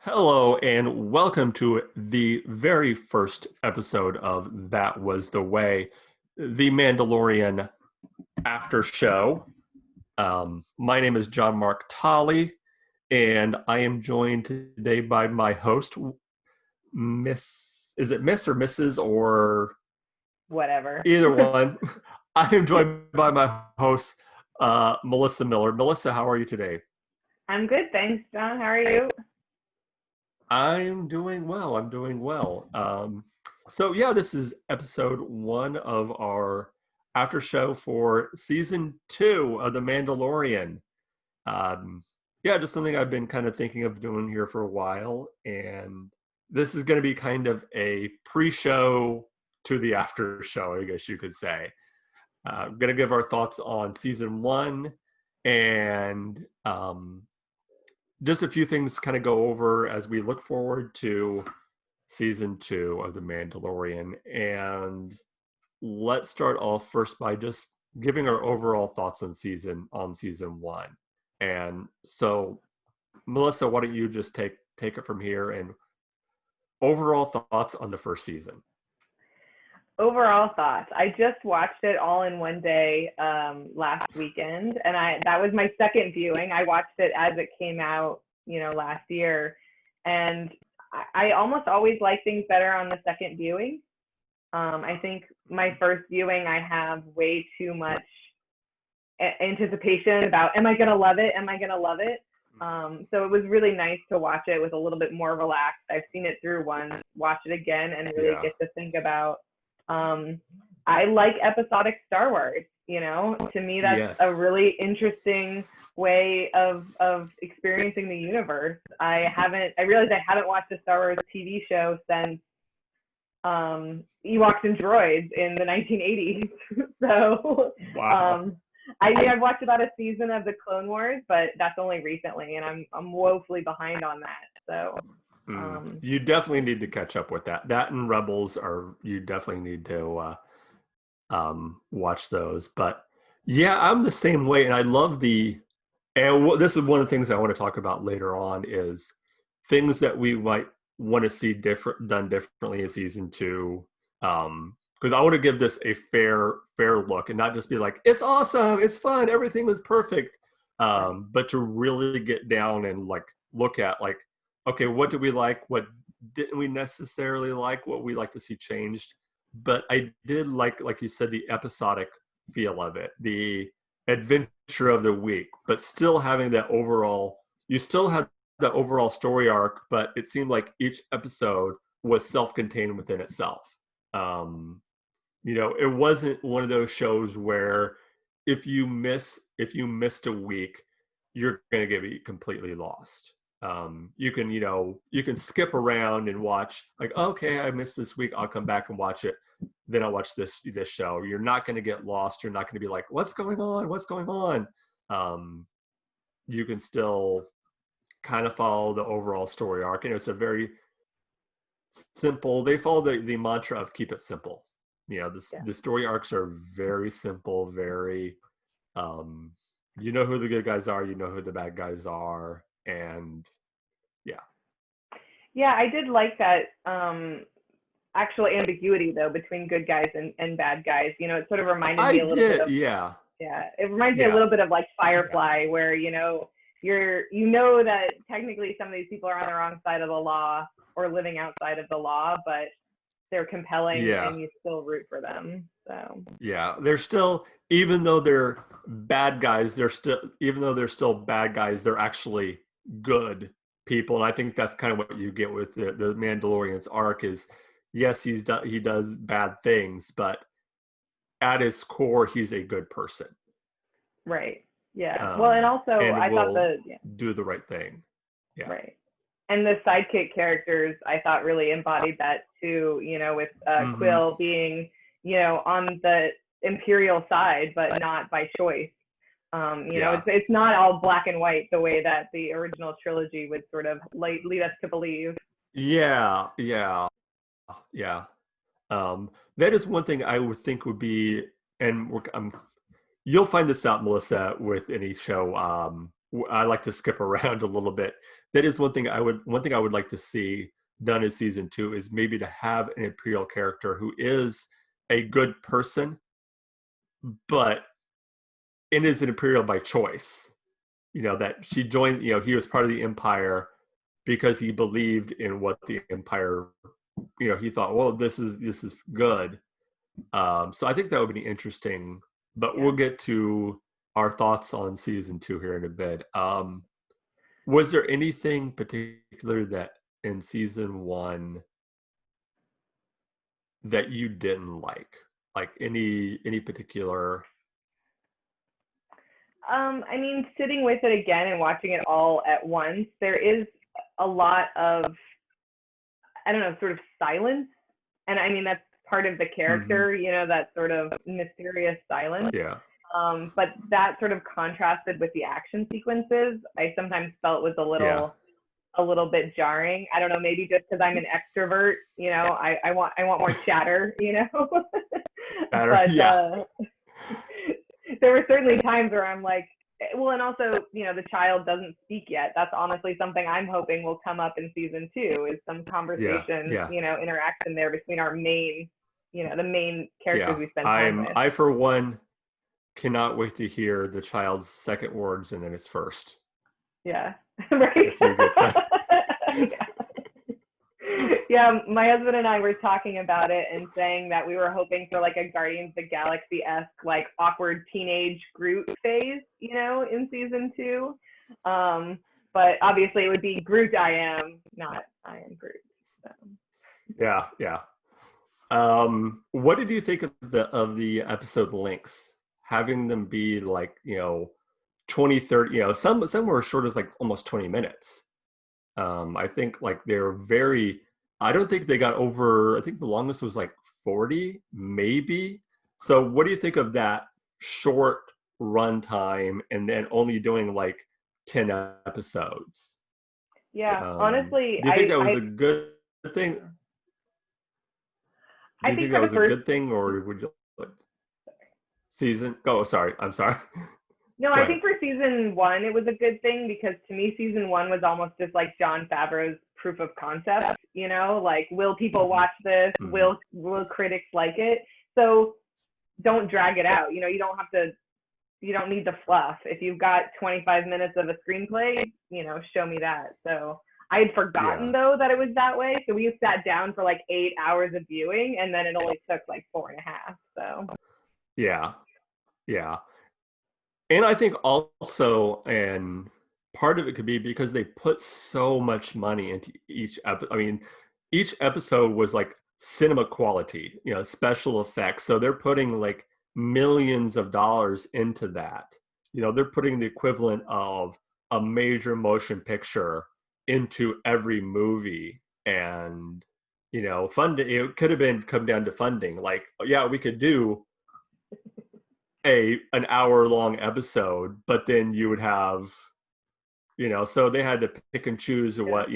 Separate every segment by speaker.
Speaker 1: Hello, and welcome to the very first episode of That Was the Way, the Mandalorian Aftershow. My name is John Mark Tolley, and I am joined today by my host, is it Miss or Mrs. or
Speaker 2: Whatever.
Speaker 1: either one? I am joined by my host, Melissa Miller. Melissa, how are you today?
Speaker 2: I'm good, thanks, John. How are you?
Speaker 1: I'm doing well. I'm doing well. This is episode one of our after show for season 2 of The Mandalorian. Just something I've been kind of thinking of doing here for a while. And this is going to be kind of a pre-show to the after show, I guess you could say. I'm going to give our thoughts on season 1 and just a few things kind of go over as we look forward to season 2 of The Mandalorian. And let's start off first by just giving our overall thoughts on season 1. And so, Melissa, why don't you just take it from here and overall thoughts on the first season?
Speaker 2: Overall thoughts. I just watched it all in one day last weekend, and that was my second viewing. I watched it as it came out, last year, and I almost always like things better on the second viewing. I think my first viewing, I have way too much anticipation about, am I going to love it? Am I going to love it? So it was really nice to watch it with a little bit more relaxed. I've seen it through once, watch it again, and really get to think about. I like episodic Star Wars. To me, that's a really interesting way of experiencing the universe. I realized I haven't watched a Star Wars TV show since Ewoks and Droids in the 1980s. So
Speaker 1: wow.
Speaker 2: I've watched about a season of the Clone Wars, but that's only recently, and I'm woefully behind on that. So
Speaker 1: you definitely need to catch up with that. That and Rebels you definitely need to watch those. But yeah, I'm the same way, and I love this is one of the things I want to talk about later on is things that we might want to see done differently in season 2. Because I want to give this a fair look and not just be like, it's awesome, it's fun, everything was perfect. But to really get down and look at okay, what did we like? What didn't we necessarily like? What we like to see changed? But I did like you said, the episodic feel of it, the adventure of the week, but still having that overall. You still had the overall story arc, but it seemed like each episode was self-contained within itself. It wasn't one of those shows where if you missed a week, you're going to get completely lost. You can skip around and watch okay, I missed this week, I'll come back and watch it, then I'll watch this show. You're not going to get lost. You're not going to be like, what's going on. You can still kind of follow the overall story arc, and it's a very simple, they follow the mantra of keep it simple. The story arcs are very simple, very you know who the good guys are, you know who the bad guys are. And
Speaker 2: I did like that actual ambiguity though between good guys and bad guys. It sort of reminded me a little bit of it reminds me a little bit of like Firefly, where that technically some of these people are on the wrong side of the law or living outside of the law, but they're compelling and you still root for them. So
Speaker 1: they're still, even though they're bad guys, they're still bad guys, they're actually good people. And I think that's kind of what you get with the Mandalorian's arc is, yes, he does bad things, but at his core, he's a good person.
Speaker 2: Right. Yeah. Well, and also I thought
Speaker 1: do the right thing. Yeah.
Speaker 2: Right. And the sidekick characters, I thought really embodied that too, with Quill being, on the Imperial side, but not by choice. It's not all black and white the way that the original trilogy would sort of lead us to believe.
Speaker 1: Yeah. That is one thing I would think would be, and you'll find this out, Melissa, with any show. I like to skip around a little bit. That is one thing I would like to see done in season 2 is maybe to have an Imperial character who is a good person, but it is an Imperial by choice. That she joined. He was part of the Empire because he believed in what the Empire. He thought, well, this is good. So I think that would be interesting. But we'll get to our thoughts on season 2 here in a bit. Was there anything particular that in season 1 that you didn't like any particular?
Speaker 2: I mean, sitting with it again and watching it all at once, there is a lot of, I don't know, sort of silence. And I mean, that's part of the character, that sort of mysterious silence.
Speaker 1: Yeah.
Speaker 2: But that sort of contrasted with the action sequences, I sometimes felt was a little bit jarring. I don't know, maybe just because I'm an extrovert, I want more chatter, But there were certainly times where I'm like, well, and also, the child doesn't speak yet. That's honestly something I'm hoping will come up in season 2 is some conversation, interaction there between our main, the main characters we spend time with.
Speaker 1: I, for one, cannot wait to hear the child's second words and then his first.
Speaker 2: Yeah. Right.
Speaker 1: If you get that.
Speaker 2: Yeah, my husband and I were talking about it and saying that we were hoping for like a Guardians of the Galaxy-esque, like awkward teenage Groot phase, in season 2. But obviously it would be Groot I am, not I am Groot. So.
Speaker 1: Yeah. What did you think of the episode links? Having them be like, 20, 30, some were as short as like almost 20 minutes. I think like they're very, I don't think they got over, I think the longest was like 40, maybe. So what do you think of that short runtime and then only doing like 10 episodes?
Speaker 2: Yeah, honestly,
Speaker 1: do you think that was a good thing? Do you think that was a good thing, or would you like season? Oh, sorry. I'm sorry.
Speaker 2: No, I think for season 1, it was a good thing because to me, season 1 was almost just like Jon Favreau's proof of concept, like, will people watch this? Will critics like it? So don't drag it out. You don't need the fluff. If you've got 25 minutes of a screenplay, show me that. So I had forgotten though that it was that way. So we sat down for like 8 hours of viewing and then it only took like 4.5. So
Speaker 1: yeah. And I think also, and part of it could be because they put so much money into each episode. I mean, each episode was like cinema quality, special effects. So they're putting like millions of dollars into that. They're putting the equivalent of a major motion picture into every movie. And, funding, it could have come down to funding. Like, yeah, we could do an hour long episode, but then you would have, so they had to pick and choose what,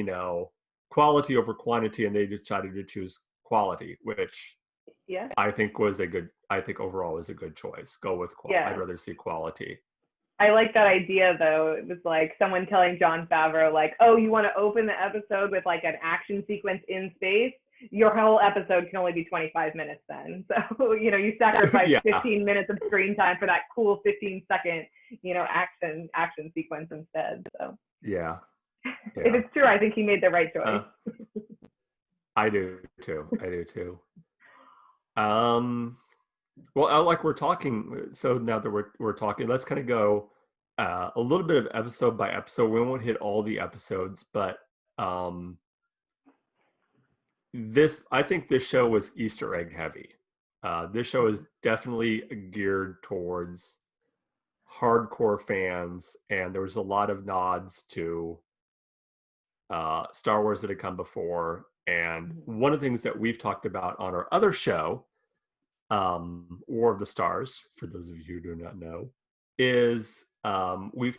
Speaker 1: quality over quantity, and they decided to choose quality, which I think overall was a good choice. Go with quality. I'd rather see quality.
Speaker 2: I like that idea though. It was like someone telling Jon Favreau, like, oh, you want to open the episode with like an action sequence in space? Your whole episode can only be 25 minutes then. So, you sacrifice 15 minutes of screen time for that cool 15-second, action sequence instead. So
Speaker 1: yeah.
Speaker 2: If it's true, I think he made the right choice.
Speaker 1: I do too. Well, like we're talking, so now that we're talking, let's kind of go a little bit of episode by episode. We won't hit all the episodes, but I think this show was Easter egg heavy. This show is definitely geared towards hardcore fans, and there was a lot of nods to Star Wars that had come before. And one of the things that we've talked about on our other show, War of the Stars, for those of you who do not know, is we've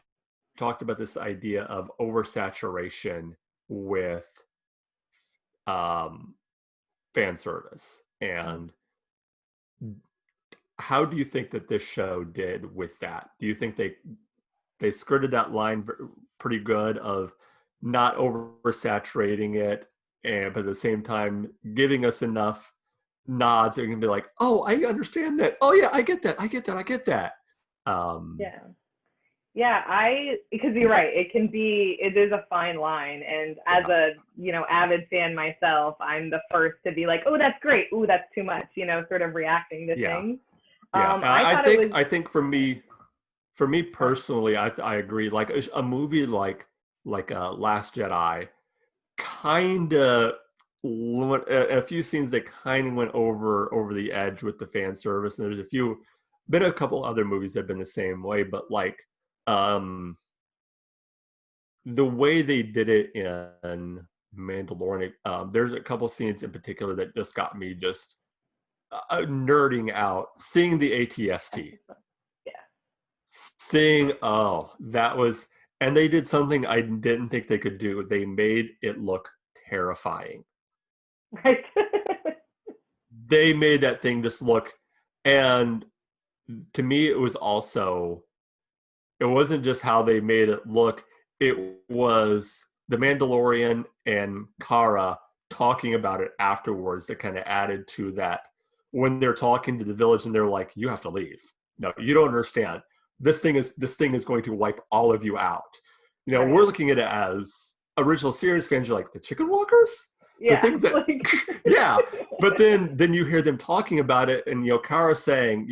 Speaker 1: talked about this idea of oversaturation with fan service. And how do you think that this show did with that? Do you think they skirted that line pretty good of not oversaturating it, and but at the same time giving us enough nods that you can be like, oh, I understand that. Oh yeah, I get that. I get that. I get that.
Speaker 2: Yeah. Yeah, because you're right. It is a fine line. And as a, avid fan myself, I'm the first to be like, oh, that's great. Oh, that's too much, sort of reacting to things.
Speaker 1: Yeah. I think for me personally, I agree. Like a movie like Last Jedi, kind of a few scenes that kind of went over the edge with the fan service, and there's been a couple other movies that have been the same way, but like the way they did it in Mandalorian, there's a couple scenes in particular that just got me just nerding out. Seeing the ATST, seeing that was, and they did something I didn't think they could do. They made it look terrifying.
Speaker 2: Right.
Speaker 1: They made that thing just look, and to me it wasn't just how they made it look, it was the Mandalorian and Kara talking about it afterwards that kind of added to that. When they're talking to the village and they're like, you have to leave. No, you don't understand. This thing is going to wipe all of you out. Right. We're looking at it as original series fans. You're like, the chicken walkers?
Speaker 2: Yeah.
Speaker 1: The things that, yeah. But then you hear them talking about it, and Kara saying,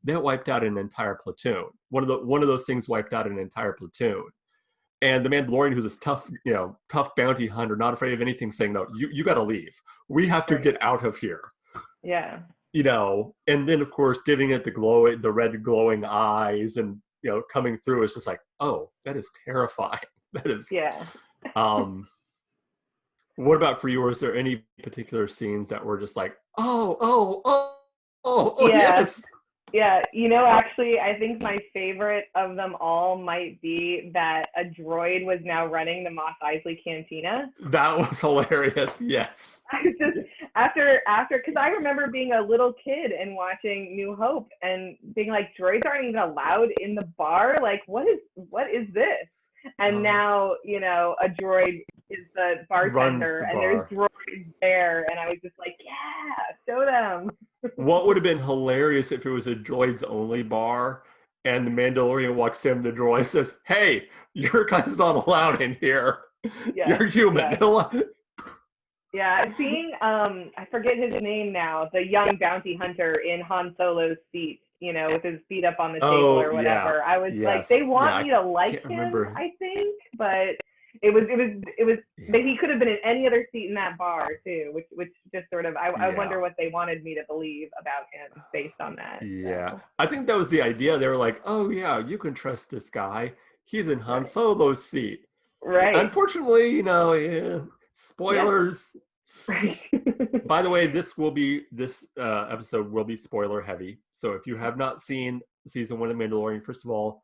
Speaker 1: that wiped out an entire platoon. One of those things wiped out an entire platoon. And the Mandalorian, who's this tough bounty hunter, not afraid of anything, saying, no, you got to leave. We have to get out of here.
Speaker 2: Yeah.
Speaker 1: And then of course giving it the red glowing eyes, and coming through, it's just like, oh, that is terrifying. That is.
Speaker 2: Yeah.
Speaker 1: What about for you? Was there any particular scenes that were just like, oh,
Speaker 2: yeah.
Speaker 1: Yes.
Speaker 2: Yeah, actually, I think my favorite of them all might be that a droid was now running the Mos Eisley Cantina.
Speaker 1: That was hilarious. Yes.
Speaker 2: I just after, because I remember being a little kid and watching New Hope and being like, droids aren't even allowed in the bar. Like, what is this? And now, a droid is the bartender, and there's droids there, and I was just like, yeah, show them.
Speaker 1: What would have been hilarious if it was a droids only bar, and the Mandalorian walks in, the droid says, hey, your guy's not allowed in here. Yeah, you're human.
Speaker 2: Yeah, seeing, I forget his name now, the young bounty hunter in Han Solo's seat, with his feet up on the table or whatever. Yeah. I was like, they want me to like him, I think, but it was but he could have been in any other seat in that bar too, which just sort of, I wonder what they wanted me to believe about him based on that.
Speaker 1: Yeah, so. I think that was the idea. They were like, oh yeah, you can trust this guy. He's in Han Solo's seat.
Speaker 2: Right.
Speaker 1: Unfortunately, spoilers.
Speaker 2: Yeah. Right.
Speaker 1: By the way, this episode will be spoiler heavy. So if you have not seen season 1 of Mandalorian, first of all,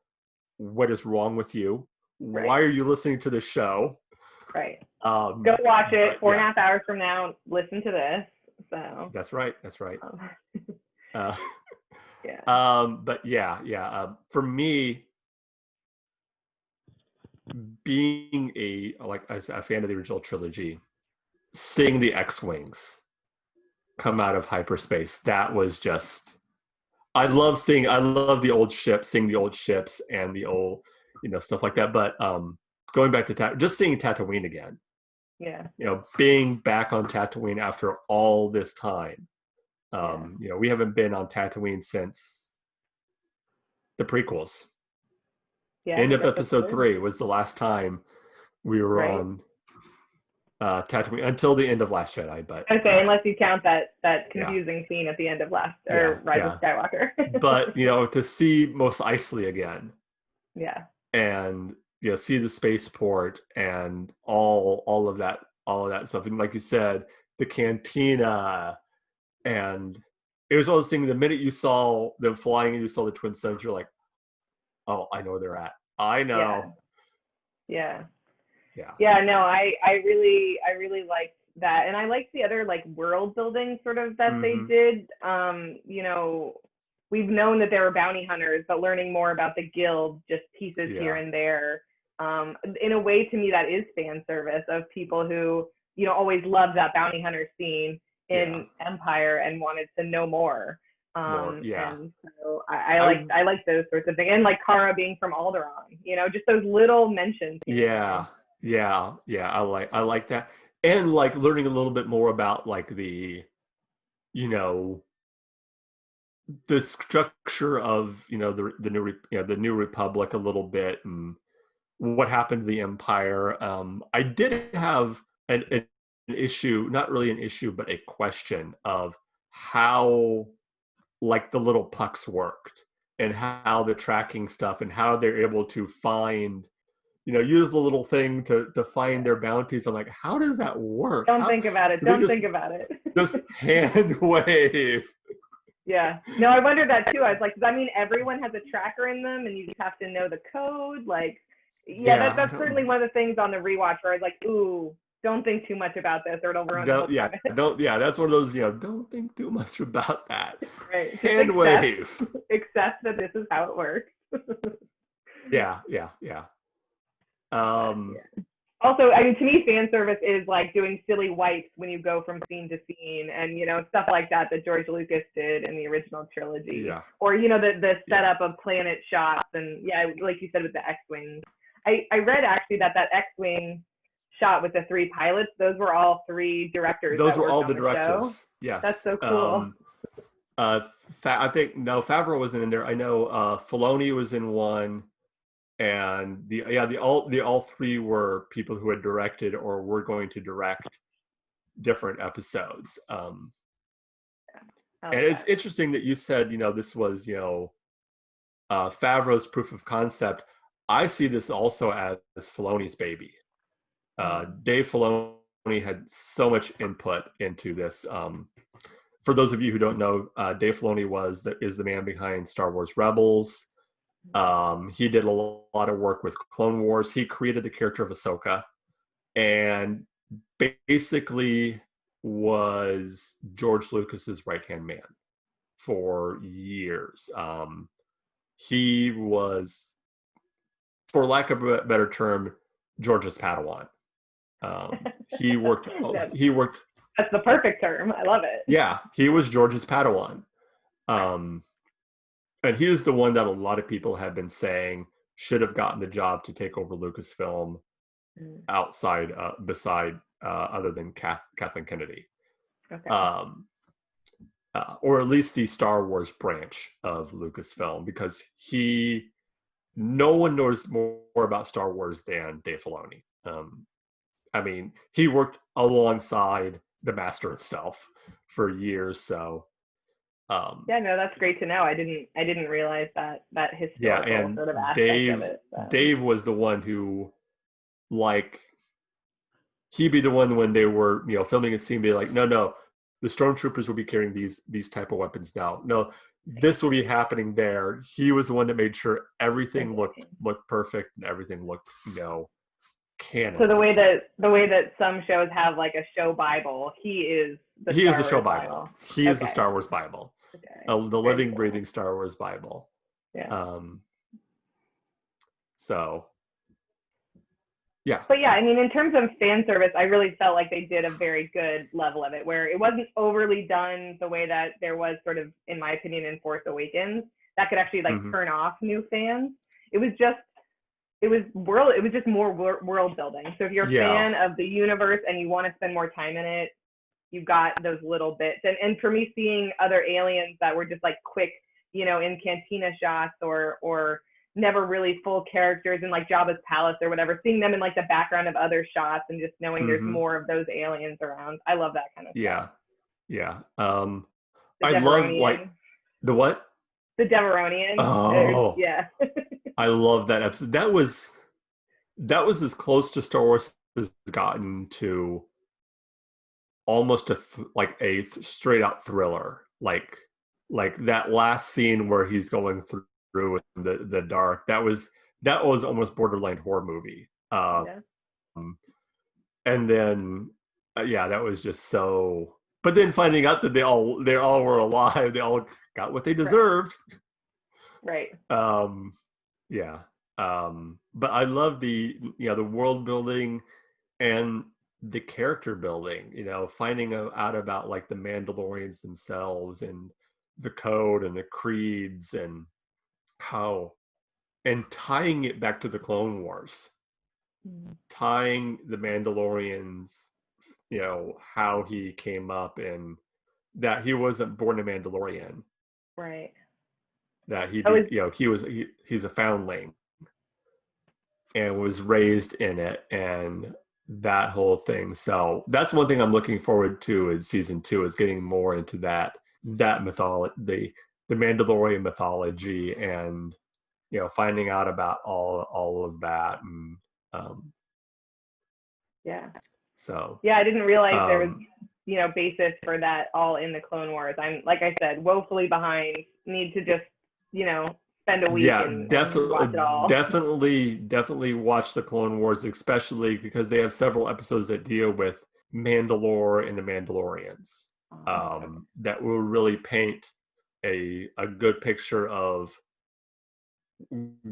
Speaker 1: what is wrong with you? Right. Why are you listening to the show?
Speaker 2: Right. Go watch it 4.5 hours from now. Listen to this. So.
Speaker 1: That's right.
Speaker 2: Yeah.
Speaker 1: But yeah. For me, being a fan of the original trilogy, seeing the X-Wings come out of hyperspace, that was just, I love the old ships, seeing the old ships and the old, stuff like that. But going back to just seeing Tatooine again.
Speaker 2: Yeah.
Speaker 1: Being back on Tatooine after all this time. We haven't been on Tatooine since the prequels. Yeah. End of episode 3 was the last time we were on Tatooine until the end of Last Jedi, but
Speaker 2: okay, unless you count that confusing scene at the end of Rise of Skywalker.
Speaker 1: But to see Mos Eisley again, and see the spaceport and all of that stuff, and like you said, the cantina, and it was all this thing. The minute you saw them flying and you saw the Twin Suns, you're like, oh, I know where they're at. I know.
Speaker 2: Yeah. No, I really liked that, and I liked the other world building sort of that they did. we've known that there were bounty hunters, but learning more about the guild, just pieces here and there. In a way, to me, that is fan service of people who, you know, always loved that bounty hunter scene in Empire and wanted to know more. And so I like those sorts of things, and like Cara being from Alderaan, you know, just those little mentions.
Speaker 1: I like that, and like learning a little bit more about like the, you know, the structure of, you know, the new Republic a little bit, and what happened to the Empire. I did have an issue, not really an issue, but a question of how like the little pucks worked and how the tracking stuff and how they're able to find, you know, use the little thing to find their bounties. I'm like, how does that work?
Speaker 2: Don't think about it.
Speaker 1: Just hand wave.
Speaker 2: Yeah. No, I wondered that too. I was like, does that mean everyone has a tracker in them and you just have to know the code? Like, that's certainly one of the things on the rewatch where I was like, ooh, don't think too much about this or it'll ruin it.
Speaker 1: That's one of those, you know, don't think too much about that.
Speaker 2: Right.
Speaker 1: Hand wave.
Speaker 2: Accept that this is how it works.
Speaker 1: Yeah.
Speaker 2: Also, I mean, to me, fan service is like doing silly wipes when you go from scene to scene, and you know, stuff like that George Lucas did in the original trilogy.
Speaker 1: Yeah.
Speaker 2: Or you know, the setup of planet shots, and like you said with the X-wings. I read actually that X-wing shot with the 3 pilots, those were all 3 directors.
Speaker 1: Those were all the directors.
Speaker 2: Show.
Speaker 1: Yes.
Speaker 2: That's so cool.
Speaker 1: I think Favreau wasn't in there. I know Filoni was in one, and the all 3 were people who had directed or were going to direct different episodes. And it's interesting that you said, you know, this was, you know, Favreau's proof of concept. I see this also as Filoni's baby. Dave Filoni had so much input into this. For those of you who don't know, Dave Filoni is the man behind Star Wars Rebels. He did a lot of work with Clone Wars. He created the character of Ahsoka, and basically was George Lucas's right-hand man for years. He was, for lack of a better term, George's Padawan. He worked.
Speaker 2: That's the perfect term. I love it.
Speaker 1: Yeah, he was George's Padawan. And he was the one that a lot of people have been saying should have gotten the job to take over Lucasfilm beside other than Kathleen Kennedy.
Speaker 2: Okay.
Speaker 1: Or at least the Star Wars branch of Lucasfilm, because no one knows more about Star Wars than Dave Filoni. I mean, he worked alongside the master himself for years, so
Speaker 2: that's great to know. I didn't realize that historical sort of aspect of it. So.
Speaker 1: Dave was the one who, like, he'd be the one when they were, you know, filming a scene, be like, no, the stormtroopers will be carrying these type of weapons now. No, this will be happening there. He was the one that made sure everything looked perfect and everything looked, you know, canon.
Speaker 2: So the way that some shows have like a show Bible, he is the show Bible.
Speaker 1: He is the Star Wars Bible. Okay. The living, breathing Star Wars Bible.
Speaker 2: Yeah.
Speaker 1: So. Yeah.
Speaker 2: But yeah, I mean, in terms of fan service, I really felt like they did a very good level of it, where it wasn't overly done the way that there was sort of, in my opinion, in Force Awakens, that could actually like turn off new fans. It was just more world building. So if you're a fan of the universe and you want to spend more time in it, you've got those little bits. And for me, seeing other aliens that were just like quick, you know, in cantina shots or never really full characters in like Jabba's palace or whatever, seeing them in like the background of other shots and just knowing there's more of those aliens around. I love that kind of stuff.
Speaker 1: Yeah. I love like the what?
Speaker 2: The Deveronian.
Speaker 1: Oh,
Speaker 2: yeah.
Speaker 1: I love that episode. That was as close to Star Wars has gotten to almost a straight out thriller. Like that last scene where he's going through the dark. That was almost borderline horror movie. And then that was just so. But then finding out that they all were alive, they all got what they deserved.
Speaker 2: Right.
Speaker 1: Yeah. But I love the world building and the character building, finding out about like the Mandalorians themselves and the code and the creeds and tying it back to the Clone Wars, tying the Mandalorians, how he came up and that he wasn't born a Mandalorian.
Speaker 2: Right.
Speaker 1: That he's a foundling and was raised in it, and that whole thing. So that's one thing I'm looking forward to in season 2 is getting more into that mythology, the Mandalorian mythology, and finding out about all of that. And
Speaker 2: yeah.
Speaker 1: So
Speaker 2: yeah, I didn't realize there was basis for that all in the Clone Wars. I'm, like I said, woefully behind. Need to just spend a week and watch it all.
Speaker 1: Definitely watch the Clone Wars, especially because they have several episodes that deal with Mandalore and the Mandalorians. That will really paint a good picture of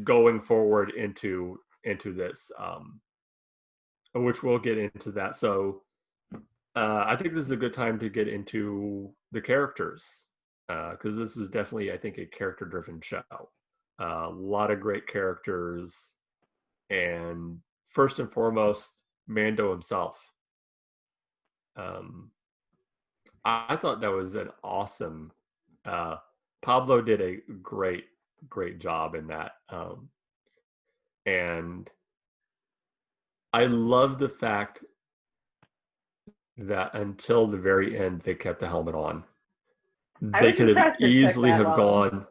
Speaker 1: going forward into this, which we'll get into that. So I think this is a good time to get into the characters, because this was definitely, I think, a character-driven show. A lot of great characters, and first and foremost, Mando himself. I thought that was an awesome. Pablo did a great job in that, and I love the fact that until the very end they kept the helmet on. They could have easily have gone.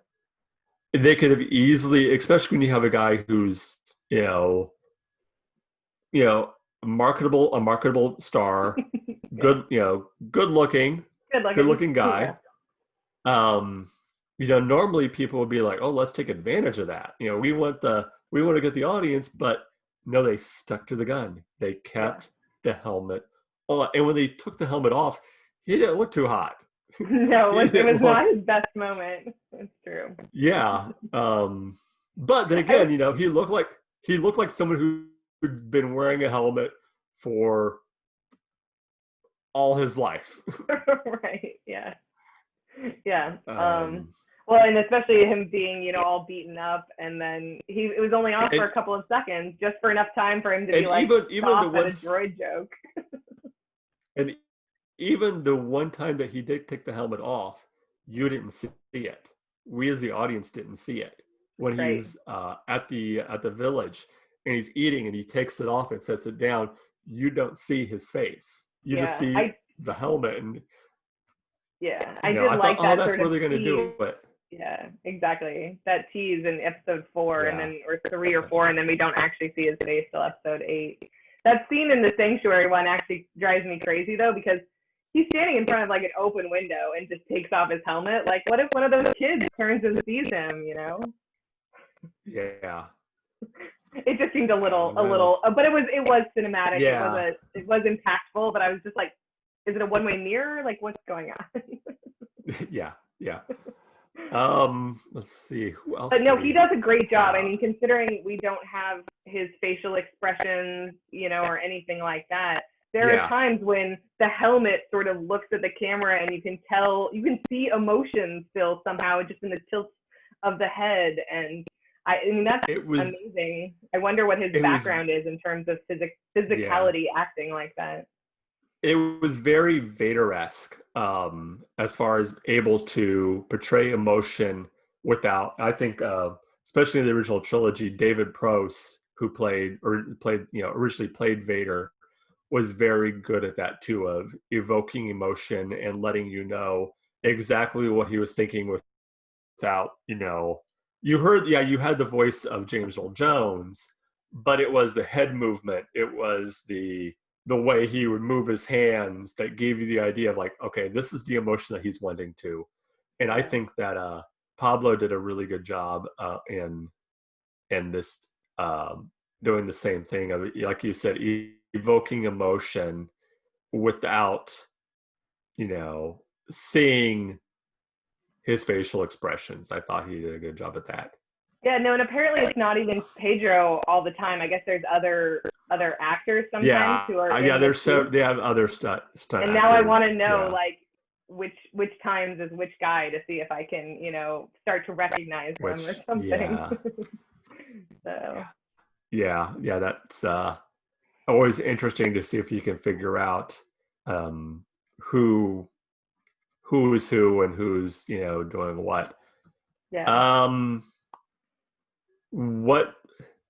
Speaker 1: They could have easily, especially when you have a guy who's a marketable star, good looking guy. Yeah. Normally people would be like, oh, let's take advantage of that. We want to get the audience, but no, they stuck to the gun. They kept the helmet on, and when they took the helmet off, he didn't look too hot.
Speaker 2: No, it was not his best moment. It's true.
Speaker 1: Yeah. But then again, he looked like someone who'd been wearing a helmet for all his life.
Speaker 2: Right. Yeah. Yeah. Well, and especially him being, all beaten up, and then it was only off for a couple of seconds, just for enough time for him to be like, even the one droid joke.
Speaker 1: And even the one time that he did take the helmet off, you didn't see it. We as the audience didn't see it. When he's at the village and he's eating and he takes it off and sets it down, you don't see his face. You just see the helmet. And
Speaker 2: I thought, that
Speaker 1: that's where they're going to do it.
Speaker 2: Yeah, exactly. That tease in episode 4 and then or 3 or 4, and then we don't actually see his face till episode 8. That scene in the sanctuary one actually drives me crazy though, because he's standing in front of like an open window and just takes off his helmet. Like, what if one of those kids turns and sees him?
Speaker 1: Yeah.
Speaker 2: It just seemed a little, but it was cinematic. Yeah. It was impactful, but I was just like, is it a one-way mirror? Like, what's going on?
Speaker 1: Yeah. Let's see, who else?
Speaker 2: But no, he does a great job. I mean, considering we don't have his facial expressions, or anything like that, there are times when the helmet sort of looks at the camera and you can see emotion still somehow just in the tilt of the head. And I mean, that's amazing. I wonder what his background is in terms of physicality acting like that.
Speaker 1: It was very Vader-esque, as far as able to portray emotion without, I think, especially in the original trilogy, David Pross, who originally played Vader, was very good at that too, of evoking emotion and letting you know exactly what he was thinking without, you had the voice of James Earl Jones, but it was the head movement. It was the way he would move his hands that gave you the idea of like, okay, this is the emotion that he's wanting to. And I think that Pablo did a really good job in this, doing the same thing of, like you said, evoking emotion without, seeing his facial expressions. I thought he did a good job at that.
Speaker 2: Yeah, no, and apparently it's not even Pedro all the time. I guess there's other actors sometimes who are in
Speaker 1: there's they have other stunt
Speaker 2: and
Speaker 1: actors.
Speaker 2: now I want to know like which times is which guy to see if I can, start to recognize them or something.
Speaker 1: Yeah.
Speaker 2: So.
Speaker 1: Yeah, that's always interesting to see if you can figure out who is who and who's doing what.
Speaker 2: Yeah.
Speaker 1: What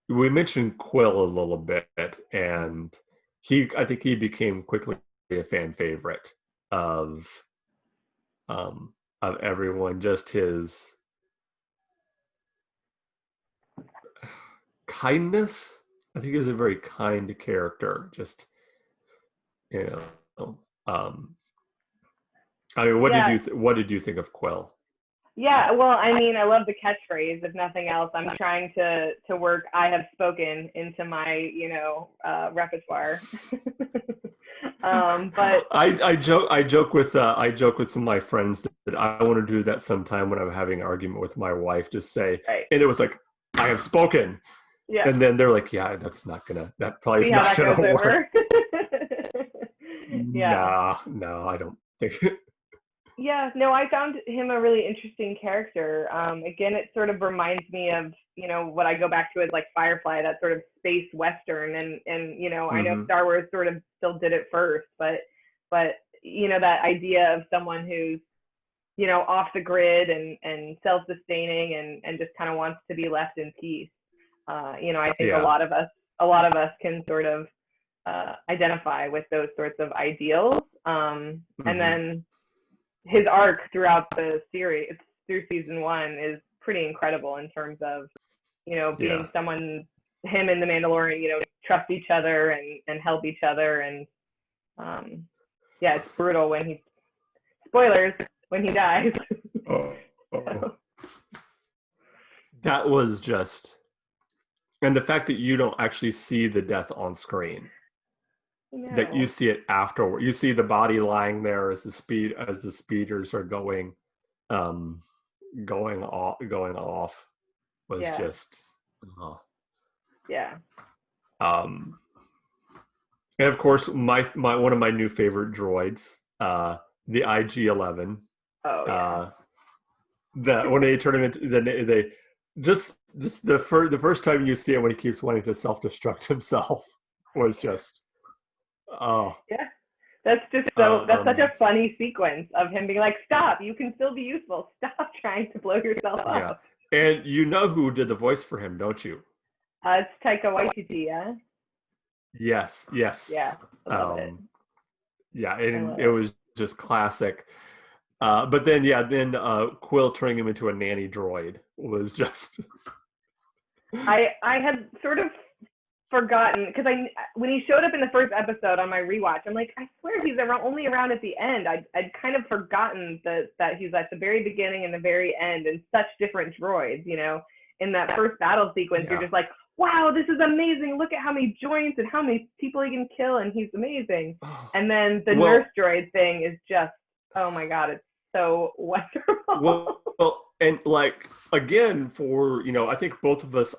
Speaker 1: we mentioned Quill a little bit, and I think he became quickly a fan favorite of everyone. Just his kindness. I think he was a very kind character. Just I mean, what did you think of Quill?
Speaker 2: Yeah, well, I mean, I love the catchphrase. If nothing else, I'm trying to work "I have spoken" into my repertoire. But
Speaker 1: I joke with some of my friends that I want to do that sometime when I'm having an argument with my wife. Just say,
Speaker 2: right.
Speaker 1: And it was like, "I have spoken."
Speaker 2: Yeah.
Speaker 1: And then they're like, "Yeah, that probably is not gonna work."
Speaker 2: Yeah.
Speaker 1: No, I don't think.
Speaker 2: Yeah, no, I found him a really interesting character. Again, it sort of reminds me of, what I go back to as like Firefly, that sort of space western, and I know Star Wars sort of still did it first, but that idea of someone who's off the grid and self-sustaining and just kind of wants to be left in peace. I think a lot of us can sort of identify with those sorts of ideals, and then his arc throughout the series through season 1 is pretty incredible in terms of being someone, him and the Mandalorian, trust each other and help each other, and it's brutal when he dies. So.
Speaker 1: That was just, and the fact that you don't actually see the death on screen. That you see it afterward. You see the body lying there as the speeders are going off was just and of course my one of my new favorite droids, the IG-11. That when they turn him into they just the first time you see it when he keeps wanting to self-destruct himself was just
Speaker 2: that's just that's such a funny sequence of him being like, stop, you can still be useful, stop trying to blow yourself up.
Speaker 1: And you know who did the voice for him, don't you?
Speaker 2: It's Taika Waititi.
Speaker 1: Yes
Speaker 2: I love it.
Speaker 1: And it was just classic. But then Quill turning him into a nanny droid was just
Speaker 2: I had sort of forgotten, because when he showed up in the first episode on my rewatch, I'm like, I swear he's only around at the end. I'd kind of forgotten that he's at the very beginning and the very end, and such different droids. In that first battle sequence, you're just like, wow, this is amazing. Look at how many joints and how many people he can kill, and he's amazing. And then the nurse droid thing is just, oh my god, it's so wonderful.
Speaker 1: Well, and like again, for I think both of us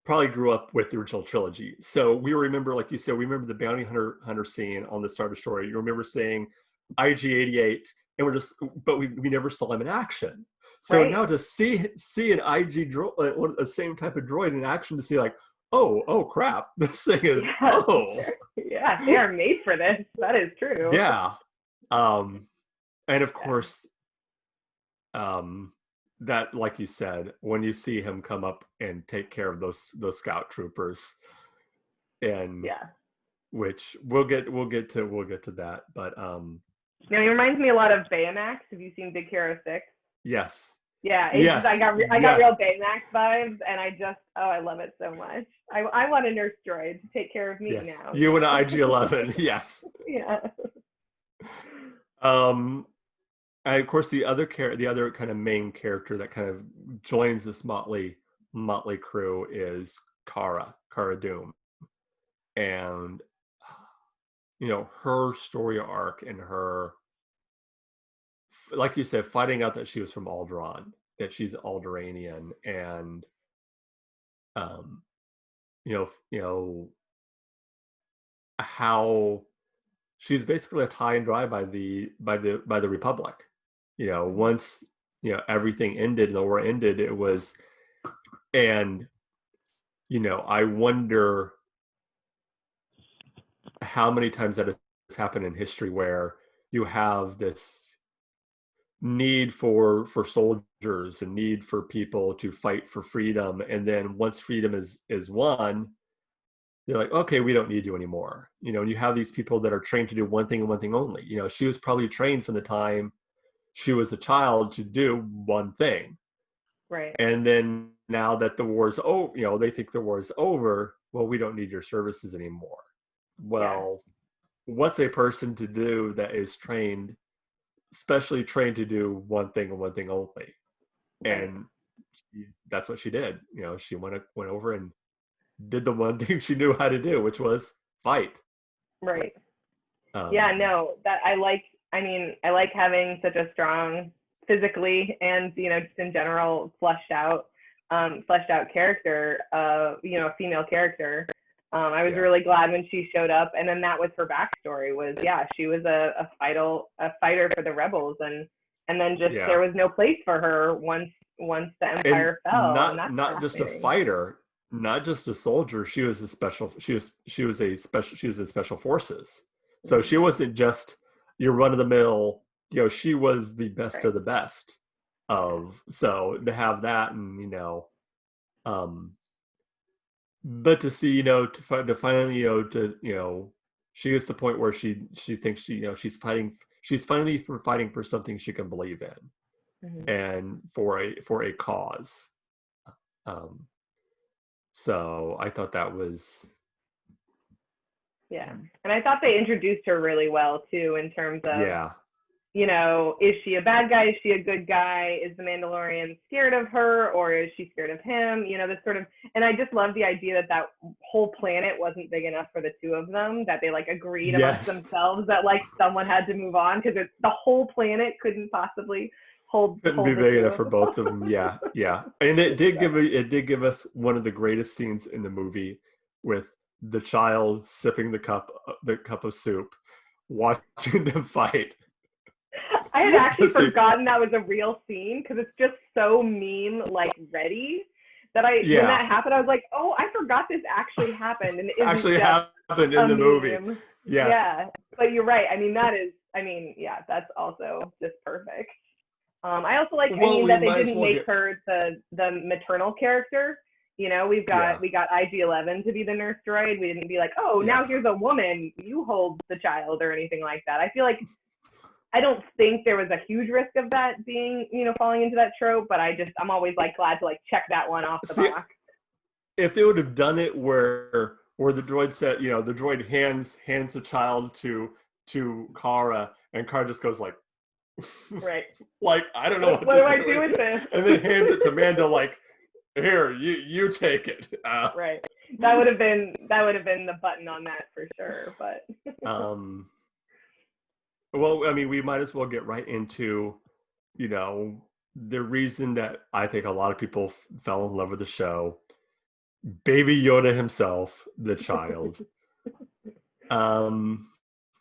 Speaker 1: probably grew up with the original trilogy, so we remember, like you said, we remember the bounty hunter scene on the Star Destroyer. You remember saying IG-88, and but we never saw him in action. So now to see an IG droid, the same type of droid in action, to see like, oh crap, this thing is
Speaker 2: they are made for this. That is true.
Speaker 1: And of course, that, like you said, when you see him come up and take care of those scout troopers, and which we'll get to that, but
Speaker 2: he reminds me a lot of Baymax. Have you seen Big Hero 6?
Speaker 1: Yes.
Speaker 2: Yeah, I got real Baymax vibes, and I love it so much. I want a nurse droid to take care of me now.
Speaker 1: You and IG-11, yes.
Speaker 2: Yeah.
Speaker 1: And of course, the other kind of main character that kind of joins this motley crew is Cara Dune, and her story arc and her like you said, finding out that she was from Alderaan, that she's Alderanian, and um, you know how she's basically left high and dry by the Republic. Once everything ended, the war ended, it was, and I wonder how many times that has happened in history where you have this need for soldiers and need for people to fight for freedom, and then once freedom is won, they're like, okay, we don't need you anymore. And you have these people that are trained to do one thing and one thing only. She was probably trained from the time she was a child to do one thing.
Speaker 2: Right.
Speaker 1: And then now that the war's over, they think the war's over. Well, we don't need your services anymore. Well, what's a person to do that is trained, specially trained to do one thing and one thing only?
Speaker 2: Right.
Speaker 1: And that's what she did. She went over and did the one thing she knew how to do, which was fight.
Speaker 2: Right. No, that I like having such a strong, physically and just in general fleshed out character, a female character. I was really glad when she showed up, and then that was her backstory. Was she was a fighter for the rebels, and then just there was no place for her once the Empire fell.
Speaker 1: Not just a fighter, not just a soldier. She was a special forces. So she wasn't just your run of the mill. She was the best of the best. So to have that, and but to see, to finally, she gets to the point where she thinks she's finally fighting for something she can believe in, and for a cause. So I thought that was.
Speaker 2: Yeah, and I thought they introduced her really well too, in terms of is she a bad guy? Is she a good guy? Is the Mandalorian scared of her, or is she scared of him? This sort of, and I just love the idea that whole planet wasn't big enough for the two of them, that they agreed amongst themselves that someone had to move on, because the whole planet couldn't possibly
Speaker 1: couldn't be big enough for both of them. Yeah. And it did give us one of the greatest scenes in the movie, with the child sipping the cup of soup, watching them fight.
Speaker 2: I had actually forgotten that was a real scene, because it's just so meme ready, that when that happened, I was like, oh, I forgot this actually happened, and it
Speaker 1: actually happened in the movie. Yes.
Speaker 2: Yeah, but you're right. That's also just perfect. I also like that they didn't make her the maternal character. We got IG-11 to be the nurse droid. We didn't be like, oh, now here's a woman, you hold the child, or anything like that. I feel like, I don't think there was a huge risk of that being, falling into that trope, but I'm always glad to check that one off the box.
Speaker 1: If they would have done it where the droid said, the droid hands the child to Kara, and Kara just goes like,
Speaker 2: right,
Speaker 1: I don't know what
Speaker 2: do I do with this,
Speaker 1: and then hands it to Mando here, you take it.
Speaker 2: Right. That would have been the button on that for sure, but.
Speaker 1: Well, we might as well get right into, the reason that I think a lot of people fell in love with the show. Baby Yoda himself, the child.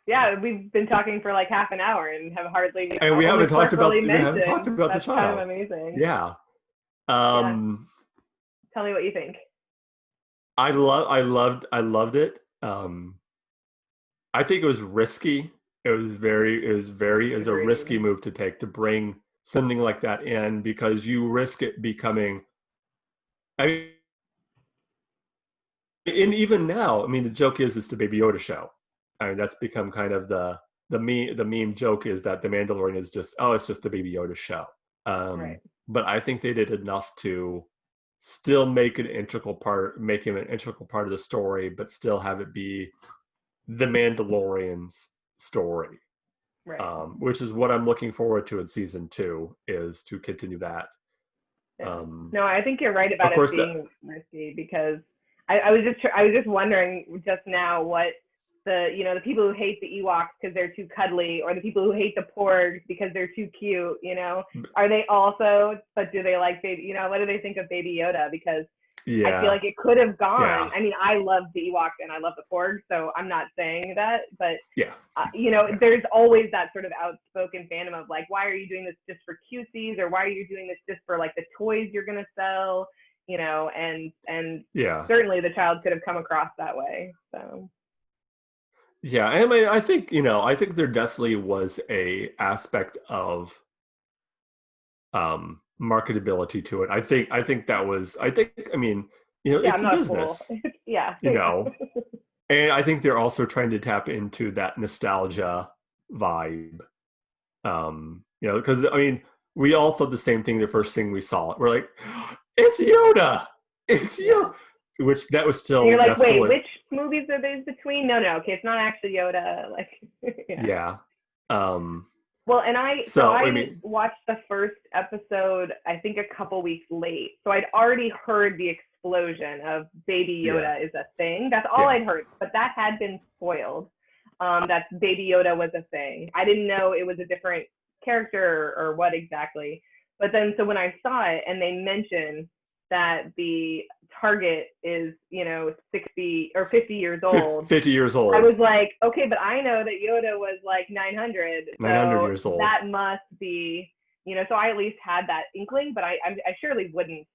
Speaker 2: Yeah, we've been talking for half an hour and have hardly.
Speaker 1: And we haven't talked about the child.
Speaker 2: That's kind of amazing.
Speaker 1: Yeah.
Speaker 2: Tell me what you think.
Speaker 1: I loved it. I think it was risky. It was a risky move to take, to bring something like that in, because you risk it becoming. And even now, the joke is it's the Baby Yoda show. That's become kind of the meme joke, is that the Mandalorian is just, it's just the Baby Yoda show.
Speaker 2: Right.
Speaker 1: But I think they did enough to still make him an integral part of the story, but still have it be the Mandalorian's story.
Speaker 2: Right.
Speaker 1: Which is what I'm looking forward to in season 2, is to continue that.
Speaker 2: Yeah. No, I think you're right about it being risky, because I was just wondering just now what the people who hate the Ewoks because they're too cuddly, or the people who hate the Porgs because they're too cute, are they also, but do they like baby, what do they think of Baby Yoda? Because I feel like it could have gone.
Speaker 1: Yeah.
Speaker 2: I mean, I love the Ewoks and I love the Porgs, so I'm not saying that, but
Speaker 1: yeah.
Speaker 2: There's always that sort of outspoken fandom of like, why are you doing this just for cuties, or why are you doing this just for like the toys you're gonna sell, and
Speaker 1: yeah.
Speaker 2: certainly the child could have come across that way. So.
Speaker 1: Yeah, I mean, I think there definitely was a aspect of marketability to it. I think that was. I mean, it's a business.
Speaker 2: Yeah.
Speaker 1: And I think they're also trying to tap into that nostalgia vibe. Because I mean, we all thought the same thing the first thing we saw. We're like, it's Yoda. It's Yoda. Which that was still.
Speaker 2: And you're like, wait, which movies are these between? No, okay, it's not actually Yoda. Like,
Speaker 1: yeah.
Speaker 2: Well, and I watched the first episode, I think a couple weeks late. So I'd already heard the explosion of Baby Yoda is a thing. That's all I'd heard, but that had been spoiled. That Baby Yoda was a thing. I didn't know it was a different character or what exactly. But then, so when I saw it and they mentioned that the target is 60 or 50 years old.
Speaker 1: 50 years old.
Speaker 2: I was like, okay, but I know that Yoda was like 900
Speaker 1: years old.
Speaker 2: That must be, so I at least had that inkling, but I surely wouldn't,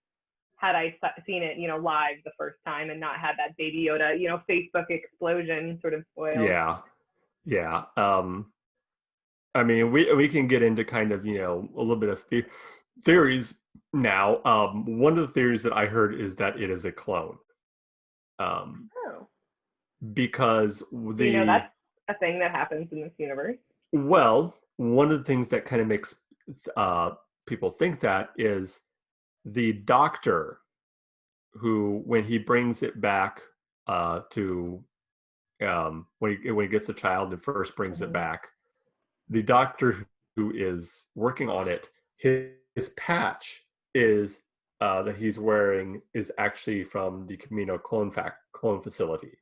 Speaker 2: had I seen it live the first time and not had that Baby Yoda Facebook explosion sort of spoiled.
Speaker 1: Yeah. I mean, we can get into kind of a little bit of theories now. One of the theories that I heard is that it is a clone. Because
Speaker 2: that's a thing that happens in this universe.
Speaker 1: Well, one of the things that kind of makes people think that is the doctor who, when he brings it back to when he gets a child and first brings it back, the doctor who is working on it, his patch is that he's wearing is actually from the Camino clone facility.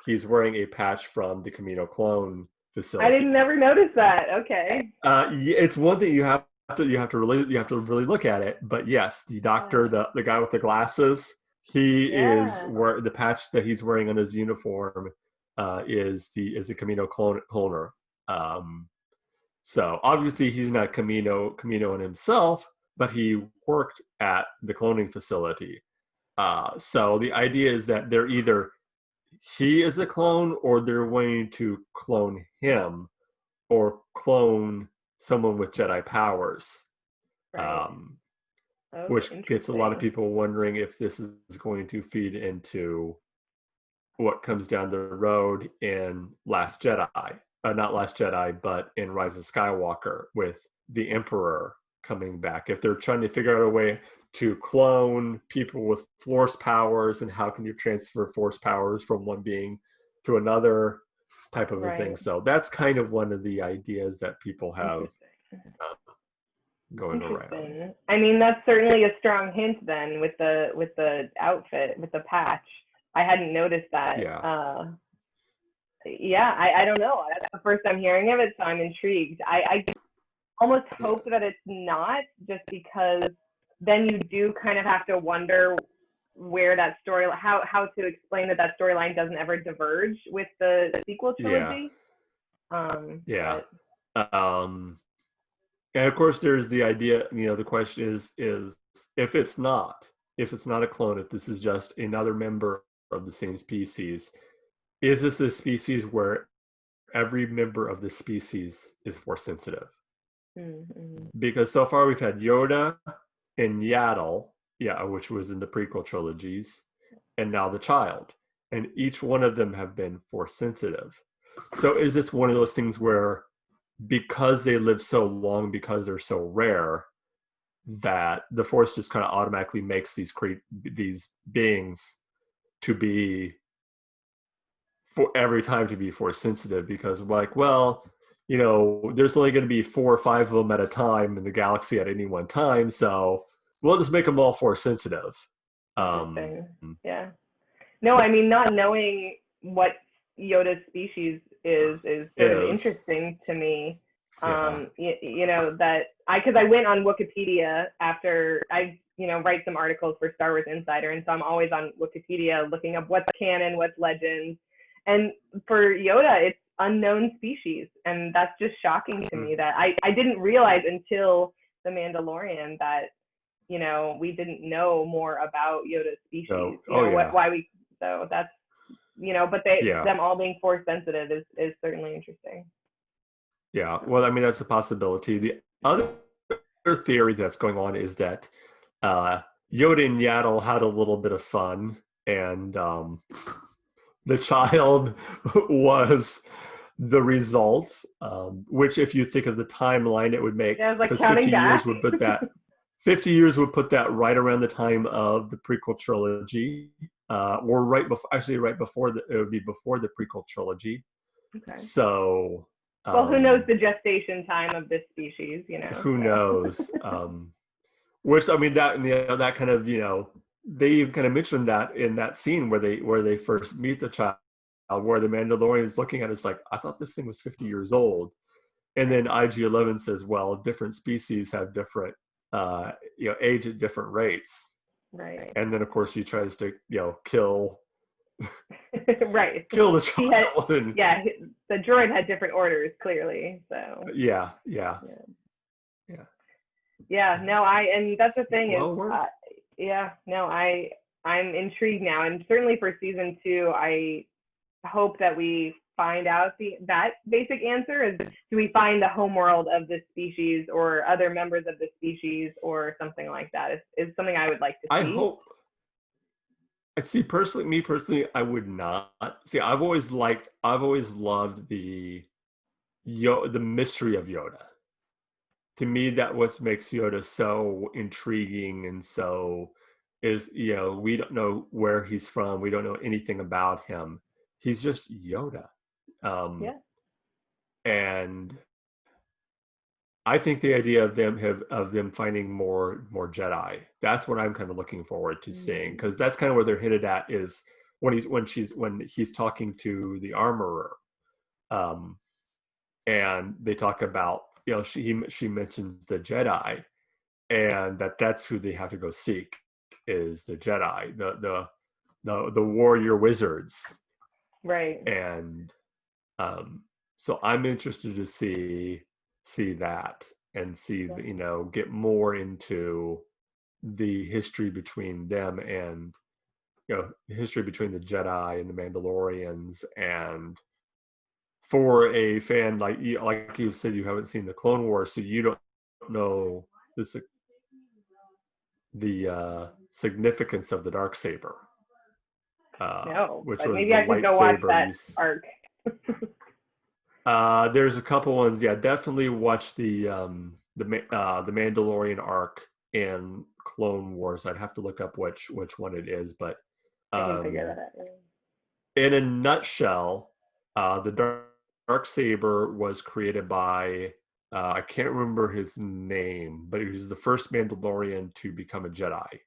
Speaker 1: He's wearing a patch from the Camino clone facility.
Speaker 2: I didn't never notice that. Okay.
Speaker 1: It's one thing you have to really look at it. But yes, the doctor, the guy with the glasses, he is where the patch that he's wearing on his uniform is a Camino cloner. So obviously he's not Camino in himself, but he worked at the cloning facility. So the idea is that they're either he is a clone, or they're wanting to clone him, or clone someone with Jedi powers.
Speaker 2: Right.
Speaker 1: Which gets a lot of people wondering if this is going to feed into what comes down the road in Last Jedi. Not Last Jedi, but in Rise of Skywalker, with the Emperor coming back. If they're trying to figure out a way to clone people with force powers, and how can you transfer force powers from one being to another type of a thing. So that's kind of one of the ideas that people have going around.
Speaker 2: I mean, that's certainly a strong hint then with the outfit, with the patch. I hadn't noticed that. I don't know. That's the first I'm hearing of it, so I'm intrigued. I almost hope that it's not, just because then you do kind of have to wonder where that story, how to explain that storyline doesn't ever diverge with the sequel trilogy.
Speaker 1: And of course there's the idea, the question is if it's not a clone, if this is just another member of the same species, is this a species where every member of the species is force sensitive? Because so far we've had Yoda and Yaddle, which was in the prequel trilogies, and now the child, and each one of them have been force sensitive. So is this one of those things where, because they live so long, because they're so rare, that the force just kind of automatically makes these beings to be, for every time, to be force sensitive? Because there's only going to be 4 or 5 of them at a time in the galaxy at any one time, so we'll just make them all force sensitive.
Speaker 2: No, I mean, not knowing what Yoda's species is sort of interesting to me. You know, that because I went on Wikipedia after I write some articles for Star Wars Insider, and so I'm always on Wikipedia looking up what's canon, what's legends, and for Yoda it's unknown species, and that's just shocking to me that I didn't realize until The Mandalorian that we didn't know more about Yoda's species. Why we so that's but them all being force sensitive is certainly interesting.
Speaker 1: Yeah, well, I mean, that's a possibility. The other theory that's going on is that Yoda and Yaddle had a little bit of fun, and the child was the result, which, if you think of the timeline, it would make,
Speaker 2: because 50
Speaker 1: years would put that 50 years would put that right around the time of the prequel trilogy, or right before it would be before the prequel trilogy.
Speaker 2: Okay.
Speaker 1: So.
Speaker 2: Well, who knows the gestation time of this species?
Speaker 1: Who knows? Which, I mean, that that kind of they kind of mentioned that in that scene where they first meet the child, where the Mandalorian is looking at it, it's like, I thought this thing was 50 years old, and then IG-11 says, well, different species have different age at different rates,
Speaker 2: right?
Speaker 1: And then of course he tries to kill.
Speaker 2: Right.
Speaker 1: Kill the child.
Speaker 2: The droid had different orders, clearly. So.
Speaker 1: Yeah.
Speaker 2: No, and that's the thing I'm intrigued now, and certainly for season 2, I hope that we find out that basic answer is, do we find the homeworld of this species or other members of the species or something like that? Is something I would like to see.
Speaker 1: I hope. Me personally, I would not. See, I've always loved the mystery of Yoda. To me, that what makes Yoda so intriguing, and so is, we don't know where he's from. We don't know anything about him. He's just Yoda. And I think the idea of them finding more Jedi, that's what I'm kind of looking forward to seeing, because that's kind of where they're hinted at, is when he's talking to the armorer, and they talk about, she mentions the Jedi, and that's who they have to go seek, is the Jedi, the warrior wizards,
Speaker 2: right?
Speaker 1: And so I'm interested to see that, and see, get more into the history between them, and the history between the Jedi and the Mandalorians. And for a fan like you said, you haven't seen the Clone Wars, so you don't know the significance of the Darksaber.
Speaker 2: No,
Speaker 1: which
Speaker 2: but
Speaker 1: was
Speaker 2: maybe
Speaker 1: the
Speaker 2: I could go watch that arc.
Speaker 1: There's a couple ones. Yeah, definitely watch the Mandalorian arc in Clone Wars. I'd have to look up which one it is, but
Speaker 2: I can figure that out.
Speaker 1: In a nutshell, the Darksaber was created by, I can't remember his name, but he was the first Mandalorian to become a Jedi.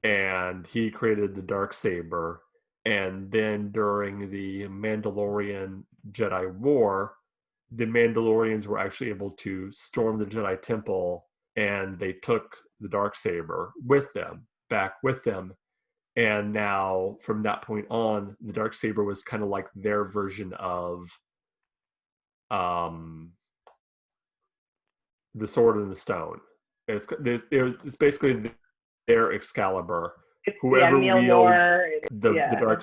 Speaker 1: And he created the Darksaber. And then during the Mandalorian Jedi War, the Mandalorians were actually able to storm the Jedi Temple, and they took the Darksaber back with them. And now, from that point on, the Darksaber was kind of like their version of the Sword and the Stone. It's basically their Excalibur. Whoever wields the dark,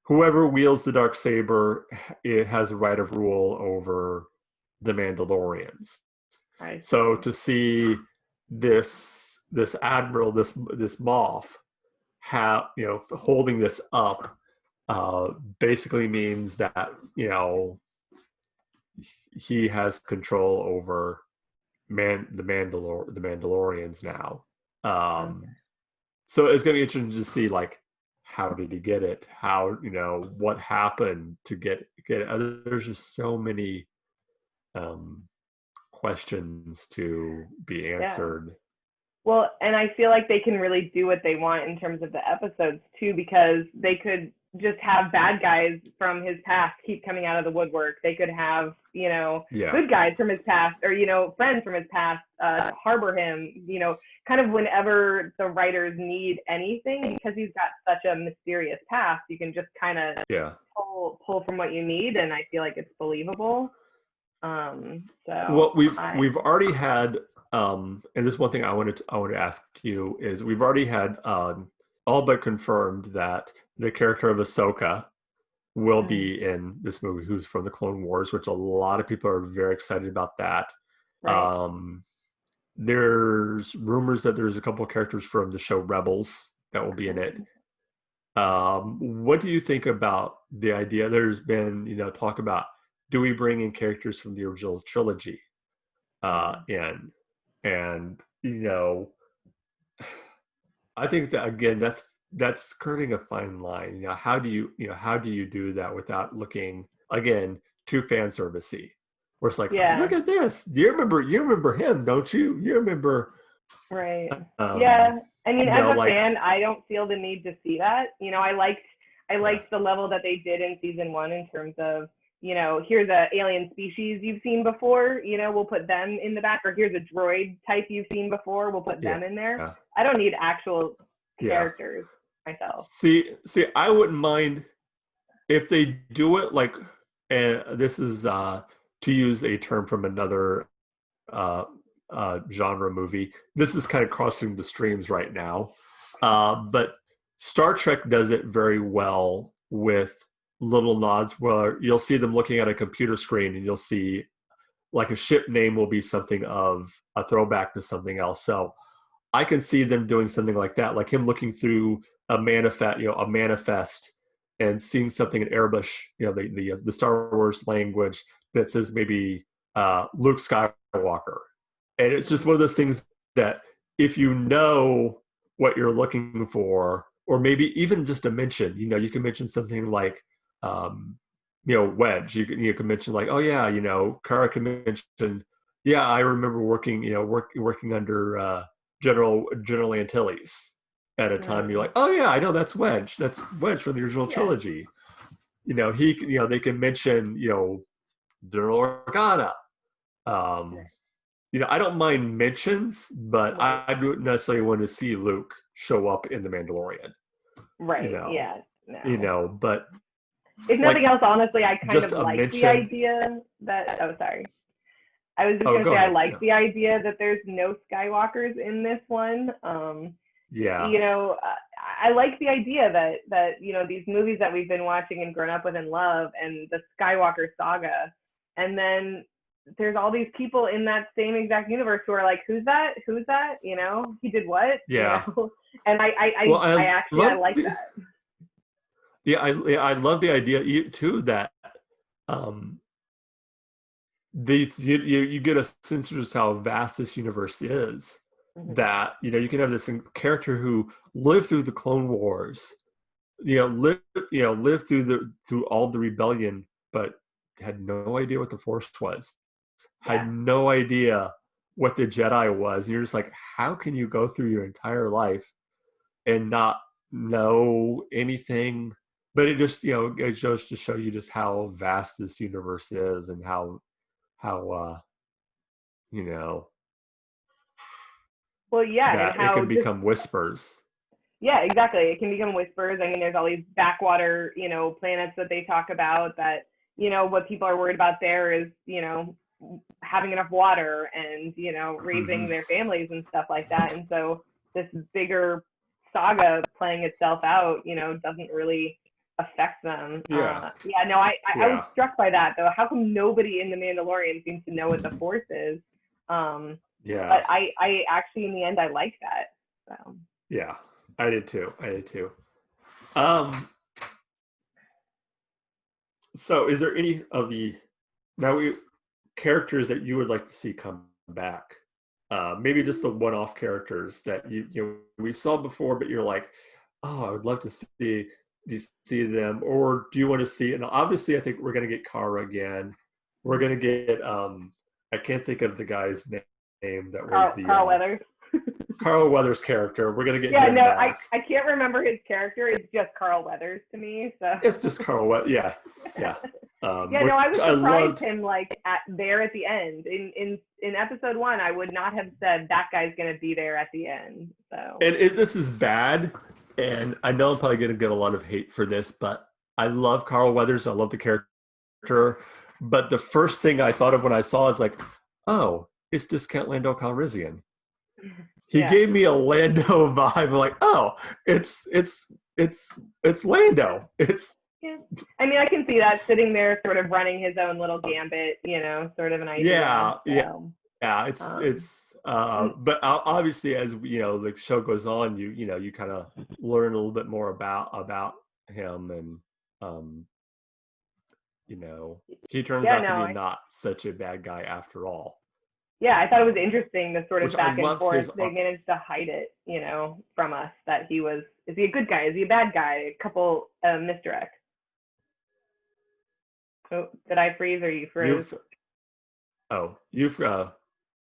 Speaker 1: whoever wields the Darksaber, it has a right of rule over the Mandalorians. So to see this admiral, this Moff, holding this up, basically means that he has control over the Mandalorians now. So it's going to be interesting to see, like, how did he get it? How, what happened to get it? There's just so many questions to be answered.
Speaker 2: Well, and I feel like they can really do what they want in terms of the episodes too, because they could just have bad guys from his past keep coming out of the woodwork. They could have,
Speaker 1: Yeah.
Speaker 2: good guys from his past, or, friends from his past, harbor him, kind of whenever the writers need anything, because he's got such a mysterious past, you can just kind of
Speaker 1: Yeah.
Speaker 2: pull from what you need, and I feel like it's believable. So
Speaker 1: Well, we've already had, and this is one thing I wanted to ask you is we've already had all but confirmed that the character of Ahsoka will be in this movie, who's from the Clone Wars, which a lot of people are very excited about that.
Speaker 2: right.
Speaker 1: There's rumors that there's a couple of characters from the show Rebels that will be in it. What do you think about the idea? There's been, talk about, do we bring in characters from the original trilogy in? And, I think that, again, that's skirting a fine line. How do you do that without looking, again, too fan servicey? Where it's like,
Speaker 2: Yeah.
Speaker 1: look at this. You remember him, don't you? You remember
Speaker 2: Right. Yeah. I mean, as a
Speaker 1: like,
Speaker 2: fan, I don't feel the need to see that. I liked the level that they did in season 1 in terms of, here's a alien species you've seen before, we'll put them in the back, or here's a droid type you've seen before, we'll put them in there.
Speaker 1: Yeah.
Speaker 2: I don't need actual characters myself.
Speaker 1: See, I wouldn't mind if they do it like, and this is to use a term from another genre movie. This is kind of crossing the streams right now, but Star Trek does it very well with little nods where you'll see them looking at a computer screen and you'll see like a ship name will be something of a throwback to something else. So I can see them doing something like that, like him looking through a manifest and seeing something in Arabic, the Star Wars language that says maybe Luke Skywalker. And it's just one of those things that if you know what you're looking for, or maybe even just a mention, you can mention something like, Wedge. You can mention like, oh yeah, Kara can mention, yeah, I remember working under General Antilles at a time. You're like, oh yeah, I know that's Wedge. That's Wedge from the original trilogy. They can mention, General Organa. I don't mind mentions, but I don't necessarily want to see Luke show up in the Mandalorian.
Speaker 2: Right. Yeah. No.
Speaker 1: But
Speaker 2: if nothing else, honestly, I kind of like the idea that. Oh, sorry. I was just going to say I like the idea that there's no Skywalkers in this one. I like the idea that these movies that we've been watching and grown up with and love, and the Skywalker saga, and then there's all these people in that same exact universe who are like, who's that? He did what?
Speaker 1: Yeah.
Speaker 2: And I like that.
Speaker 1: Yeah, I love the idea too that you get a sense of just how vast this universe is. Mm-hmm. That you can have this character who lived through the Clone Wars, lived through all the rebellion, but had no idea what the Force was. Had no idea what the Jedi was. And you're just like, how can you go through your entire life and not know anything? But it just, it goes to show you just how vast this universe is and how
Speaker 2: well, yeah,
Speaker 1: that
Speaker 2: and how
Speaker 1: it can become whispers.
Speaker 2: Yeah, exactly. It can become whispers. I mean, there's all these backwater, planets that they talk about that, what people are worried about there is, having enough water and, raising their families and stuff like that. And so this bigger saga playing itself out, doesn't really affect them. I was struck by that though. How come nobody in The Mandalorian seems to know what the Force is? But I actually, in the end, I like that. So.
Speaker 1: Yeah, I did too. So is there any of the characters that you would like to see come back? Maybe just the one-off characters that we saw before, but you're like, oh, I would love to see them. Or do you want to see? And obviously, I think we're going to get Kara again. We're going to get I can't think of the guy's name that was
Speaker 2: Carl Weathers.
Speaker 1: Carl Weathers' character. We're gonna get
Speaker 2: Yeah,
Speaker 1: him
Speaker 2: no,
Speaker 1: now.
Speaker 2: I can't remember his character. It's just Carl Weathers to me. So
Speaker 1: It's just Carl Weathers. Yeah.
Speaker 2: Yeah, no, I was
Speaker 1: I
Speaker 2: surprised
Speaker 1: loved
Speaker 2: him there at the end. In episode 1, I would not have said that guy's gonna be there at the end. So
Speaker 1: and this is bad, and I know I'm probably gonna get a lot of hate for this, but I love Carl Weathers. I love the character. But the first thing I thought of when I saw it's like, oh, it's Discount Lando Calrissian. He gave me a Lando vibe. Like, oh, it's Lando. It's
Speaker 2: yeah. I mean, I can see that sitting there, sort of running his own little gambit, sort of an idea.
Speaker 1: But obviously, as the show goes on, you kind of learn a little bit more about him, and he turns out to be not such a bad guy after all.
Speaker 2: Yeah, I thought it was interesting the sort of back and forth. They managed to hide it, from us, that is he a good guy? Is he a bad guy? A couple misdirects. Oh, did I freeze or you froze?
Speaker 1: You
Speaker 2: all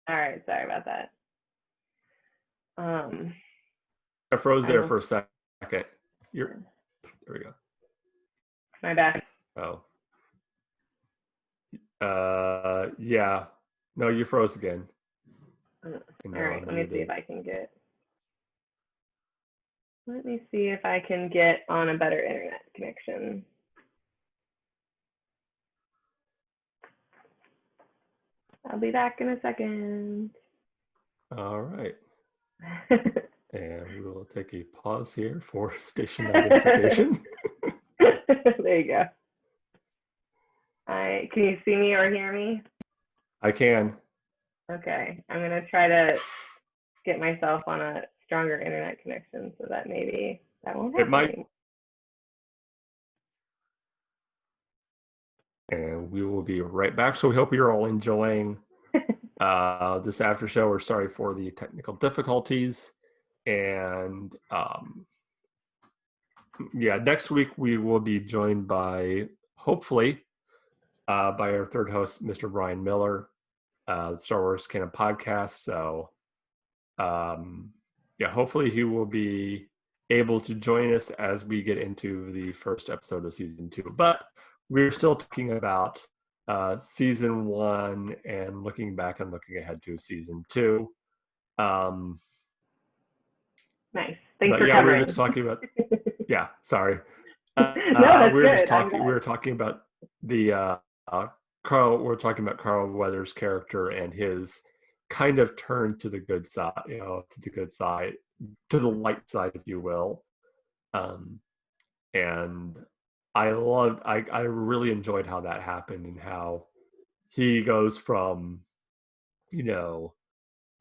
Speaker 2: right, sorry about that.
Speaker 1: I froze there for a second. There we go.
Speaker 2: My back.
Speaker 1: Oh. Yeah. No, you froze again.
Speaker 2: All right, let me see if I can get on a better internet connection. I'll be back in a second.
Speaker 1: All right. And we will take a pause here for station identification.
Speaker 2: There you go. Can you see me or hear me?
Speaker 1: I can.
Speaker 2: Okay. I'm going to try to get myself on a stronger internet connection so that maybe that won't happen. It might.
Speaker 1: And we will be right back. So we hope you're all enjoying this after show. We're sorry for the technical difficulties. And next week we will be joined by, hopefully, by our third host, Mr. Brian Miller, Star Wars Canon Podcast. So, hopefully he will be able to join us as we get into the first episode of season 2. But we're still talking about season 1 and looking back and looking ahead to season 2.
Speaker 2: Nice. Thanks for covering.
Speaker 1: We were just talking about. Yeah, sorry.
Speaker 2: No, that's
Speaker 1: we were
Speaker 2: good.
Speaker 1: just talking. We were talking about the Carl. We're talking about Carl Weathers' character and his kind of turn to the good side. To the light side, if you will. And I really enjoyed how that happened and how he goes from,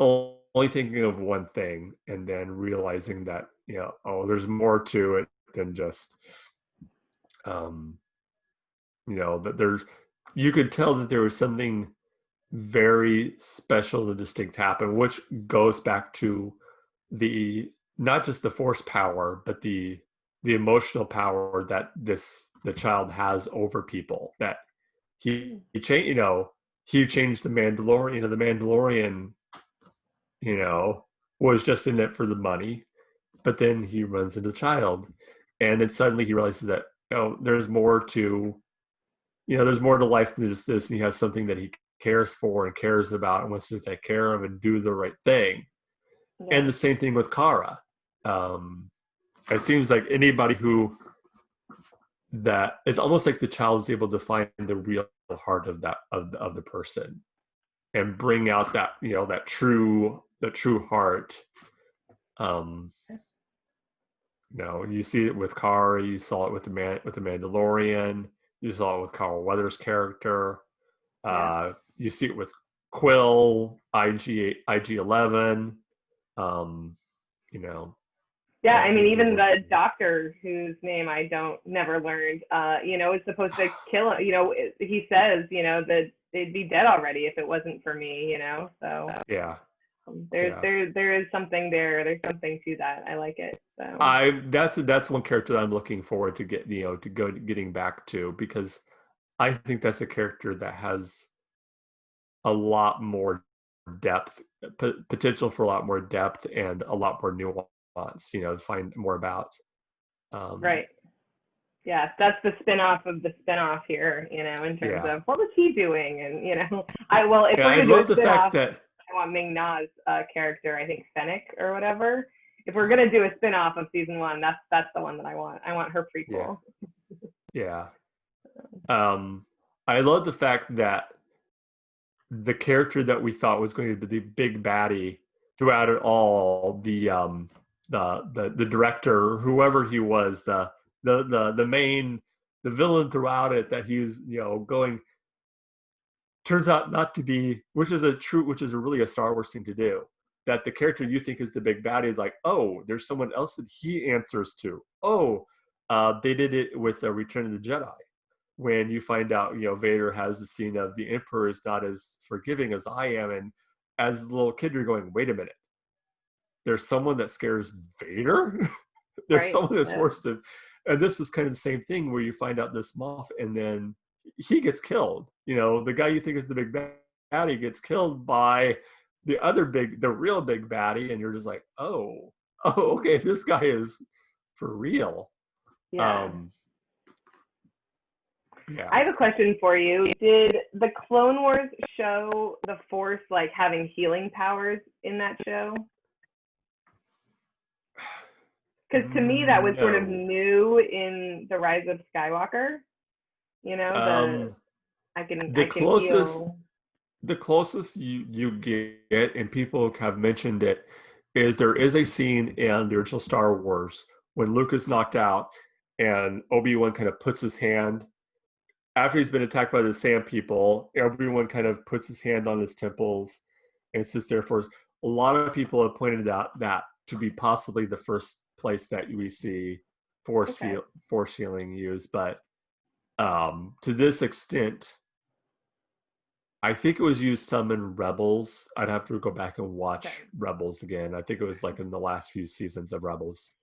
Speaker 1: only thinking of one thing and then realizing that, there's more to it than just, that you could tell that there was something very special and distinct happen, which goes back to not just the force power, but the emotional power that the child has over people. That he changed the Mandalorian. The Mandalorian, was just in it for the money, but then he runs into the child, and then suddenly he realizes that there's more to life than just this. And he has something that he cares for and cares about and wants to take care of and do the right thing. Yeah. And the same thing with Kara. It seems like anybody that it's almost like the child is able to find the real heart of the person and bring out that that true heart. You see it with Kara, you saw it with the Mandalorian, you saw it with Carl Weathers' character. You see it with Quill, IG-11.
Speaker 2: Yeah, I mean, even the doctor whose name I never learned, is supposed to kill him. He says, that they'd be dead already if it wasn't for me, so. Yeah. There is something there. There's something to that. I like it. So.
Speaker 1: That's one character that I'm looking forward to getting back to, because I think that's a character that has a lot more depth, potential for a lot more depth and a lot more nuance, to find more about.
Speaker 2: Right. Yeah, that's the spin-off of the spin-off here, in terms of what was he doing? And, if we're going to do a spin-off, I want Ming-Na's character, I think Fennec or whatever. If we're going to do a spin-off of season 1, that's the one that I want. I want her prequel.
Speaker 1: Yeah. I love the fact that the character that we thought was going to be the big baddie throughout it all, the director, whoever he was, the villain throughout it, that he's going, turns out not to be, which is really a Star Wars thing to do, that the character you think is the big baddie is like, oh, there's someone else that he answers to. They did it with Return of the Jedi, when you find out Vader has the scene of the Emperor is not as forgiving as I am, and as a little kid you're going, wait a minute, there's someone that scares Vader. There's someone that's worse than. And this is kind of the same thing, where you find out this Moff, and then he gets killed. The guy you think is the big baddie gets killed by the real big baddie, and you're just like, oh, okay, this guy is for real.
Speaker 2: Yeah. I have a question for you. Did the Clone Wars show the Force having healing powers in that show? Because to me, that was sort of new in The Rise of Skywalker. The
Speaker 1: closest you get, and people have mentioned it, is there is a scene in the original Star Wars when Luke is knocked out and Obi-Wan kind of puts his hand, after he's been attacked by the Sand People, Obi-Wan kind of puts his hand on his temples and sits there for. A lot of people have pointed out that to be possibly the first place that we see force healing used, but to this extent, I think it was used some in Rebels. I'd have to go back and watch Rebels again. I think it was in the last few seasons of Rebels.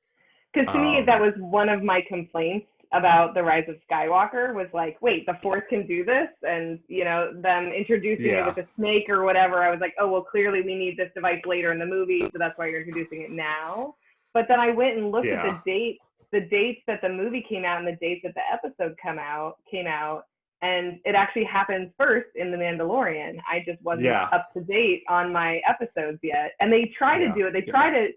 Speaker 2: Because to me, that was one of my complaints about The Rise of Skywalker, was wait, the Force can do this? And, them introducing it with a snake or whatever, I was like, oh, well, clearly we need this device later in the movie, so that's why you're introducing it now. But then I went and looked at the dates that the movie came out and the dates that the episode came out, and it actually happens first in The Mandalorian. I just wasn't up to date on my episodes yet. And they try to do it. They try to,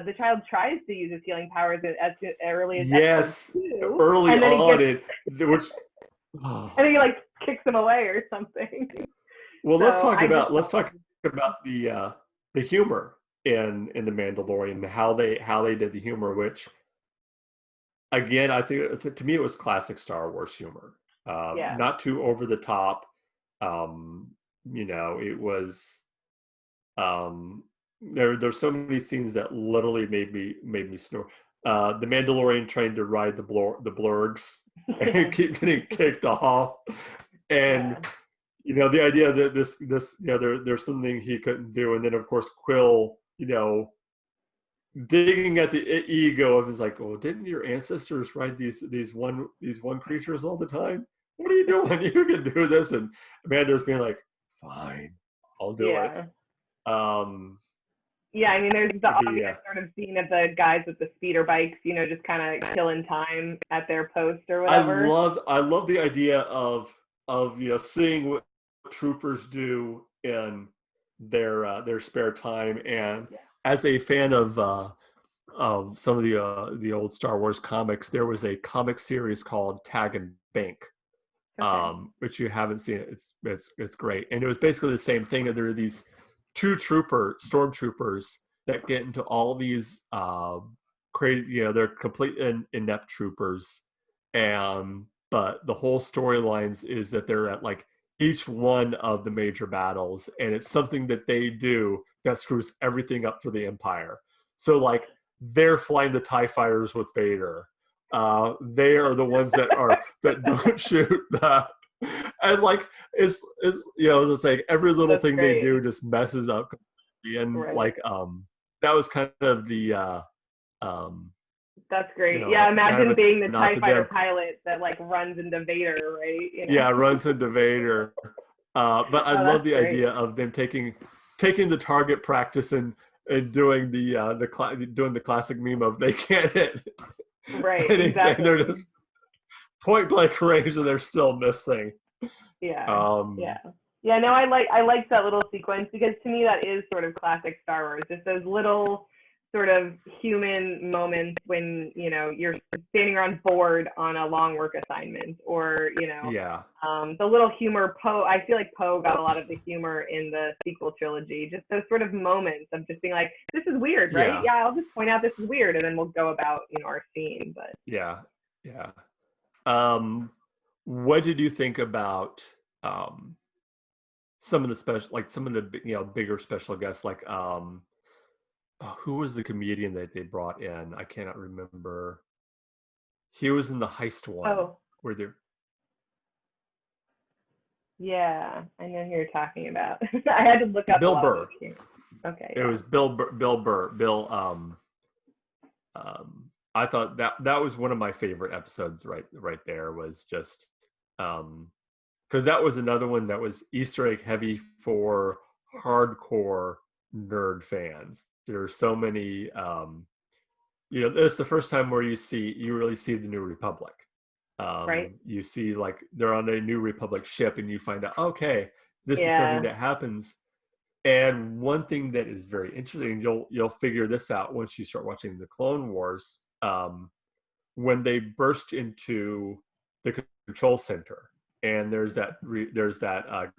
Speaker 2: the child tries to use his healing powers as early as episode 2.
Speaker 1: Early
Speaker 2: and then
Speaker 1: on,
Speaker 2: and then he kicks him away or something.
Speaker 1: Well, let's talk about the humor in The Mandalorian, how they did the humor, which again, I think to me it was classic Star Wars humor. Not too over the top. It was there's so many scenes that literally made me snore. The Mandalorian trying to ride the blurgs and keep getting kicked off, and the idea that this there's something he couldn't do, and then of course Quill digging at the ego of his well, didn't your ancestors ride these one creatures all the time? What are you doing? You can do this. And Amanda's being like, fine, I'll do it.
Speaker 2: I mean, there's the obvious sort of scene of the guys with the speeder bikes, just kind of killing time at their post or whatever.
Speaker 1: I love the idea of seeing what troopers do in their spare time, and as a fan of some of the old Star Wars comics, there was a comic series called Tag and Bank, which you haven't seen. It's great, and it was basically the same thing. There are these two stormtroopers that get into all these crazy, they're complete inept troopers, but the whole storylines is that they're at each one of the major battles, and it's something that they do that screws everything up for the Empire. So they're flying the TIE fighters with Vader. They are the ones that don't shoot that. And it's every little thing they do just messes up completely. And that was kind of the
Speaker 2: that's great. Imagine being the TIE fighter pilot that runs into Vader, right?
Speaker 1: Runs into Vader. But I
Speaker 2: Oh,
Speaker 1: love
Speaker 2: that's
Speaker 1: the
Speaker 2: great.
Speaker 1: idea of them taking the target practice and doing doing the classic meme of they can't hit
Speaker 2: Right,
Speaker 1: anything. They're
Speaker 2: exactly.
Speaker 1: just point blank range and they're still missing.
Speaker 2: Yeah,
Speaker 1: Um,
Speaker 2: yeah, yeah. No, I like that little sequence because to me that is sort of classic Star Wars. Just those little sort of human moments when you're standing around bored on a long work assignment, or
Speaker 1: yeah,
Speaker 2: the little humor. Poe, I feel like Poe got a lot of the humor in the sequel trilogy. Just those sort of moments of just being like, this is weird, right?
Speaker 1: yeah,
Speaker 2: Yeah, I'll just point out this is weird, and then we'll go about our scene. But
Speaker 1: yeah, yeah. Um, what did you think about um, some of the special, like some of the bigger special guests, like who was the comedian that they brought in? I cannot remember. He was in the heist one
Speaker 2: oh,
Speaker 1: where they're
Speaker 2: yeah, I know who you're talking about. I had to look up a
Speaker 1: Bill
Speaker 2: lot of those
Speaker 1: Burr.
Speaker 2: games. Okay,
Speaker 1: It
Speaker 2: yeah.
Speaker 1: was Bill Burr. I thought that was one of my favorite episodes. Right there was just because that was another one that was Easter egg heavy for hardcore nerd fans. There are so many. It's the first time where you really see the New Republic.
Speaker 2: Right?
Speaker 1: You see like they're on a New Republic ship, and you find out, okay, this is something
Speaker 2: Yeah.
Speaker 1: that happens. And one thing that is very interesting, you'll figure this out once you start watching the Clone Wars. When they burst into the control center, and there's that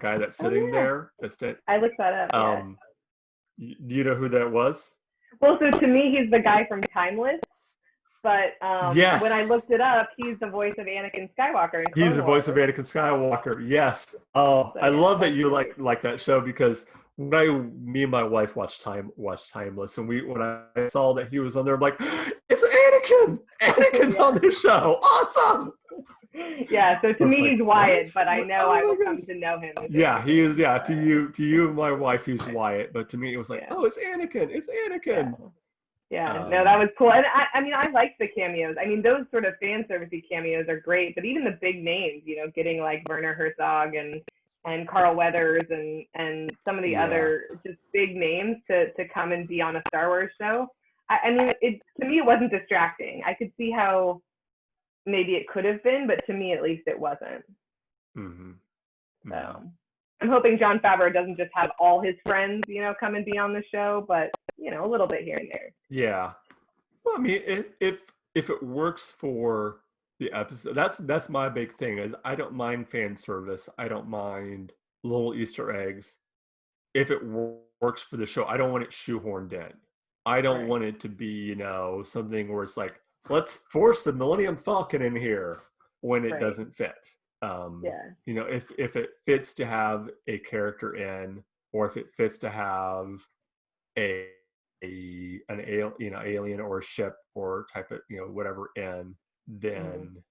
Speaker 1: guy that's
Speaker 2: Oh
Speaker 1: sitting
Speaker 2: yeah.
Speaker 1: there.
Speaker 2: I looked that up. Yeah.
Speaker 1: Um, do you know who that was?
Speaker 2: Well, so to me, he's the guy from Timeless. But when I
Speaker 1: Yes,
Speaker 2: looked it up, he's the voice of Anakin Skywalker in
Speaker 1: he's
Speaker 2: Clone
Speaker 1: the voice of
Speaker 2: Wars.
Speaker 1: Anakin Skywalker. Yes. Oh,
Speaker 2: So
Speaker 1: I
Speaker 2: yeah,
Speaker 1: love that
Speaker 2: that's
Speaker 1: you
Speaker 2: great.
Speaker 1: like that show because me and my wife watched Timeless, and when I saw that he was on there, I'm like, it's Anakin. Anakin's
Speaker 2: Yeah.
Speaker 1: on this show. Awesome.
Speaker 2: Yeah. So
Speaker 1: I
Speaker 2: to
Speaker 1: was
Speaker 2: me,
Speaker 1: like,
Speaker 2: he's
Speaker 1: what?
Speaker 2: Wyatt, but I
Speaker 1: What?
Speaker 2: know I
Speaker 1: Oh
Speaker 2: will
Speaker 1: my
Speaker 2: come
Speaker 1: goodness.
Speaker 2: to know him as
Speaker 1: Yeah, he is.
Speaker 2: Anakin.
Speaker 1: Yeah,
Speaker 2: So
Speaker 1: to you and my wife, he's Wyatt, but to me, it was like,
Speaker 2: yeah.
Speaker 1: oh, it's Anakin. It's
Speaker 2: Yeah.
Speaker 1: Anakin.
Speaker 2: Yeah, no, that
Speaker 1: Um,
Speaker 2: was cool. And I mean, I liked the cameos. I mean, those sort of fan servicey cameos are great, but even the big names, getting like Werner Herzog and Carl Weathers and some of the
Speaker 1: yeah,
Speaker 2: other just big names to come and be on a Star Wars show. I mean, it to me it wasn't distracting. I could see how maybe it could have been, but to me at least it wasn't.
Speaker 1: hmm hmm
Speaker 2: So I'm hoping Jon Favreau doesn't just have all his friends, come and be on the show, but a little bit here and there.
Speaker 1: yeah. Well, I mean, if it works for the episode, that's my big thing. Is I don't mind fan service. I don't mind little Easter eggs if it works for the show. I don't want it shoehorned in. I don't
Speaker 2: Right.
Speaker 1: want it to be something where it's like, let's force the Millennium Falcon in here when it
Speaker 2: Right.
Speaker 1: doesn't fit. Um,
Speaker 2: Yeah.
Speaker 1: if it fits to have a character in, or if it fits to have a alien or a ship or type of whatever in,
Speaker 2: Mm-hmm.
Speaker 1: then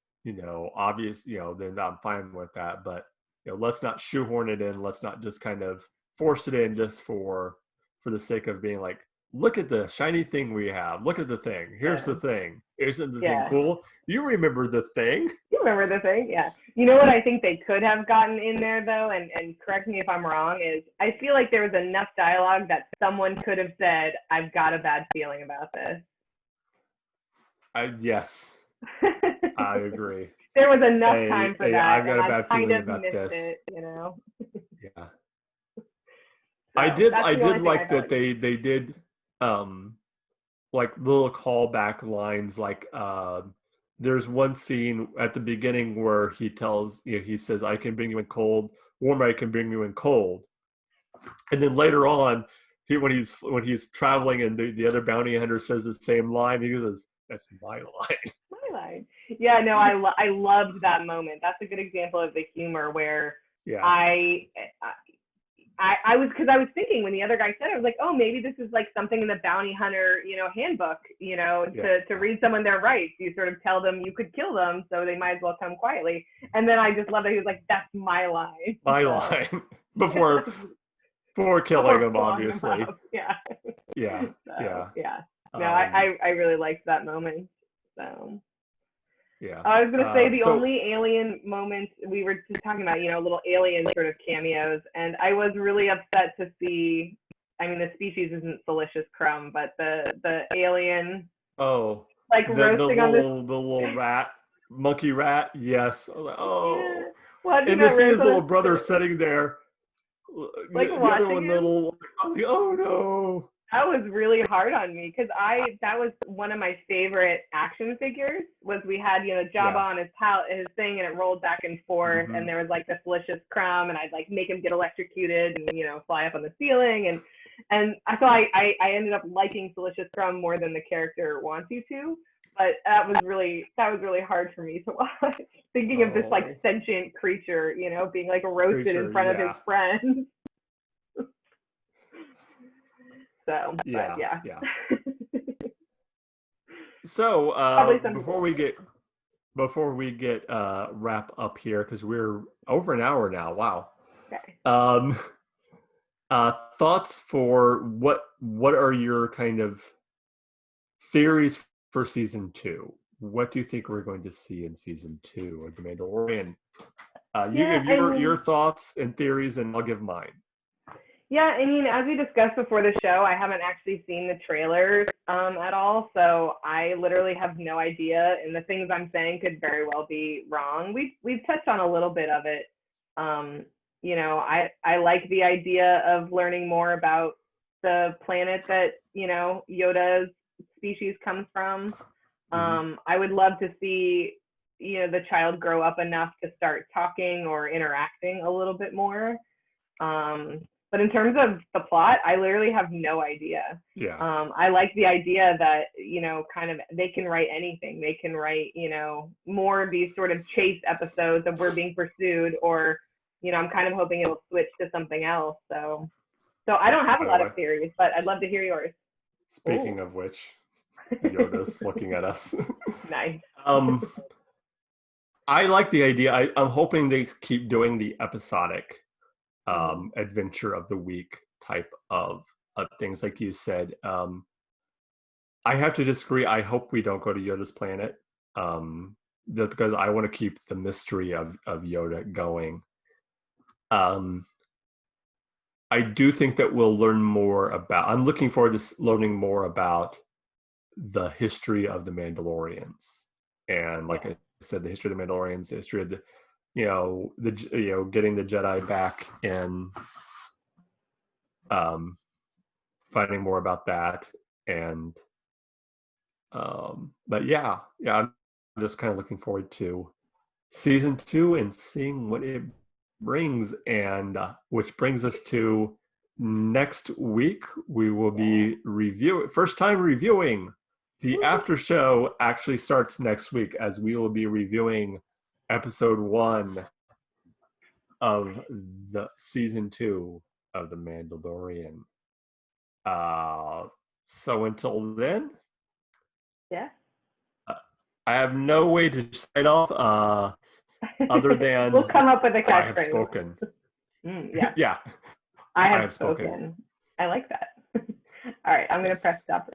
Speaker 1: obvious then I'm fine with that. But let's not shoehorn it in. Let's not just kind of force it in just for the sake of being like, look at the shiny thing we have. Look at the thing. Here's the
Speaker 2: Yeah.
Speaker 1: thing. Isn't the thing
Speaker 2: Yeah.
Speaker 1: cool? You remember the thing?
Speaker 2: You remember the thing? Yeah. You know what I think they could have gotten in there though, and correct me if I'm wrong, is I feel like there was enough dialogue that someone could have said, I've got a bad feeling about this.
Speaker 1: Yes, I agree.
Speaker 2: There was enough time for that,
Speaker 1: I've got
Speaker 2: and
Speaker 1: a
Speaker 2: I
Speaker 1: bad
Speaker 2: kind
Speaker 1: feeling
Speaker 2: of
Speaker 1: about
Speaker 2: missed
Speaker 1: this.
Speaker 2: it.
Speaker 1: Yeah.
Speaker 2: So
Speaker 1: I
Speaker 2: that's the only
Speaker 1: did
Speaker 2: thing I
Speaker 1: like
Speaker 2: felt
Speaker 1: that
Speaker 2: like was
Speaker 1: they did like little callback lines, like there's one scene at the beginning where he says, I can bring you in cold, warm, I can bring you in cold. And then later on, when he's traveling and the other bounty hunter says the same line, he goes, that's my line.
Speaker 2: my line. Yeah, no, I loved that moment. That's a good example of the humor where
Speaker 1: Yeah.
Speaker 2: I I was, because I was thinking when the other guy said it, I was like, oh, maybe this is like something in the bounty hunter, handbook,
Speaker 1: Yeah.
Speaker 2: to read someone their rights. You sort of tell them you could kill them, so they might as well come quietly. And then I just love that he was like, that's my line.
Speaker 1: My
Speaker 2: So
Speaker 1: line. before killing
Speaker 2: before
Speaker 1: him,
Speaker 2: blowing them
Speaker 1: obviously.
Speaker 2: up. Yeah.
Speaker 1: Yeah.
Speaker 2: So
Speaker 1: Yeah.
Speaker 2: yeah. No,
Speaker 1: Um
Speaker 2: I really liked that moment. So
Speaker 1: yeah.
Speaker 2: I was gonna say the
Speaker 1: So,
Speaker 2: only alien moments we were just talking about, little alien sort of cameos, and I was really upset to see. I mean, the species isn't Delicious Crumb, but the alien
Speaker 1: oh,
Speaker 2: like
Speaker 1: the
Speaker 2: roasting on this.
Speaker 1: little rat, monkey rat. Yes. I was like,
Speaker 2: Yeah,
Speaker 1: oh,
Speaker 2: watching
Speaker 1: and to
Speaker 2: that
Speaker 1: see
Speaker 2: roast
Speaker 1: his
Speaker 2: on
Speaker 1: little
Speaker 2: this,
Speaker 1: brother sitting there,
Speaker 2: like
Speaker 1: the other
Speaker 2: watching
Speaker 1: one
Speaker 2: him.
Speaker 1: little. I was like, oh no.
Speaker 2: That was really hard on me because that was one of my favorite action figures. Was we had Jabba
Speaker 1: Yeah.
Speaker 2: on his thing, and it rolled back and forth, and there was like this Delicious Crumb, and I'd like make him get electrocuted and fly up on the ceiling, and so I ended up liking Delicious Crumb more than the character wants you to. But that was really hard for me to watch. Thinking of this like sentient creature, being like roasted in front of his friends. So,
Speaker 1: Yeah,
Speaker 2: but yeah.
Speaker 1: yeah. So before we get wrap up here, because we're over an hour now. Wow.
Speaker 2: Okay.
Speaker 1: Thoughts for what are your kind of theories for season 2? What do you think we're going to see in season 2 of The Mandalorian? You give your thoughts and theories, and I'll give mine.
Speaker 2: Yeah, I mean, as we discussed before the show, I haven't actually seen the trailers at all, so I literally have no idea, and the things I'm saying could very well be wrong. We've touched on a little bit of it. I like the idea of learning more about the planet that Yoda's species comes from. I would love to see the child grow up enough to start talking or interacting a little bit more. But in terms of the plot, I literally have no idea.
Speaker 1: Yeah.
Speaker 2: I like the idea that, kind of they can write anything. They can write, more of these sort of chase episodes of we're being pursued, or, I'm kind of hoping it'll switch to something else. So I don't have a lot of theories, but I'd love to hear yours.
Speaker 1: Speaking of which, Yoda's looking at us.
Speaker 2: Nice.
Speaker 1: I like the idea. I'm hoping they keep doing the episodic adventure of the week type of things, like you said. I have to disagree. I hope we don't go to Yoda's planet, just because I want to keep the mystery of Yoda going. I do think that we'll learn more about. I'm looking forward to learning more about the history of the Mandalorians, and like I said, the history of the Mandalorians, the history of the getting the Jedi back, and finding more about that. And but yeah, I'm just kind of looking forward to season 2 and seeing what it brings. And which brings us to next week. We will be first time reviewing the after show. Actually starts next week, as we will be reviewing episode 1 of the season 2 of The Mandalorian. So until then, I have no way to sign off other than
Speaker 2: we'll come up with a catchphrase.
Speaker 1: I have spoken. Yeah.
Speaker 2: I have spoken. I like that. All right, I'm going to press stop.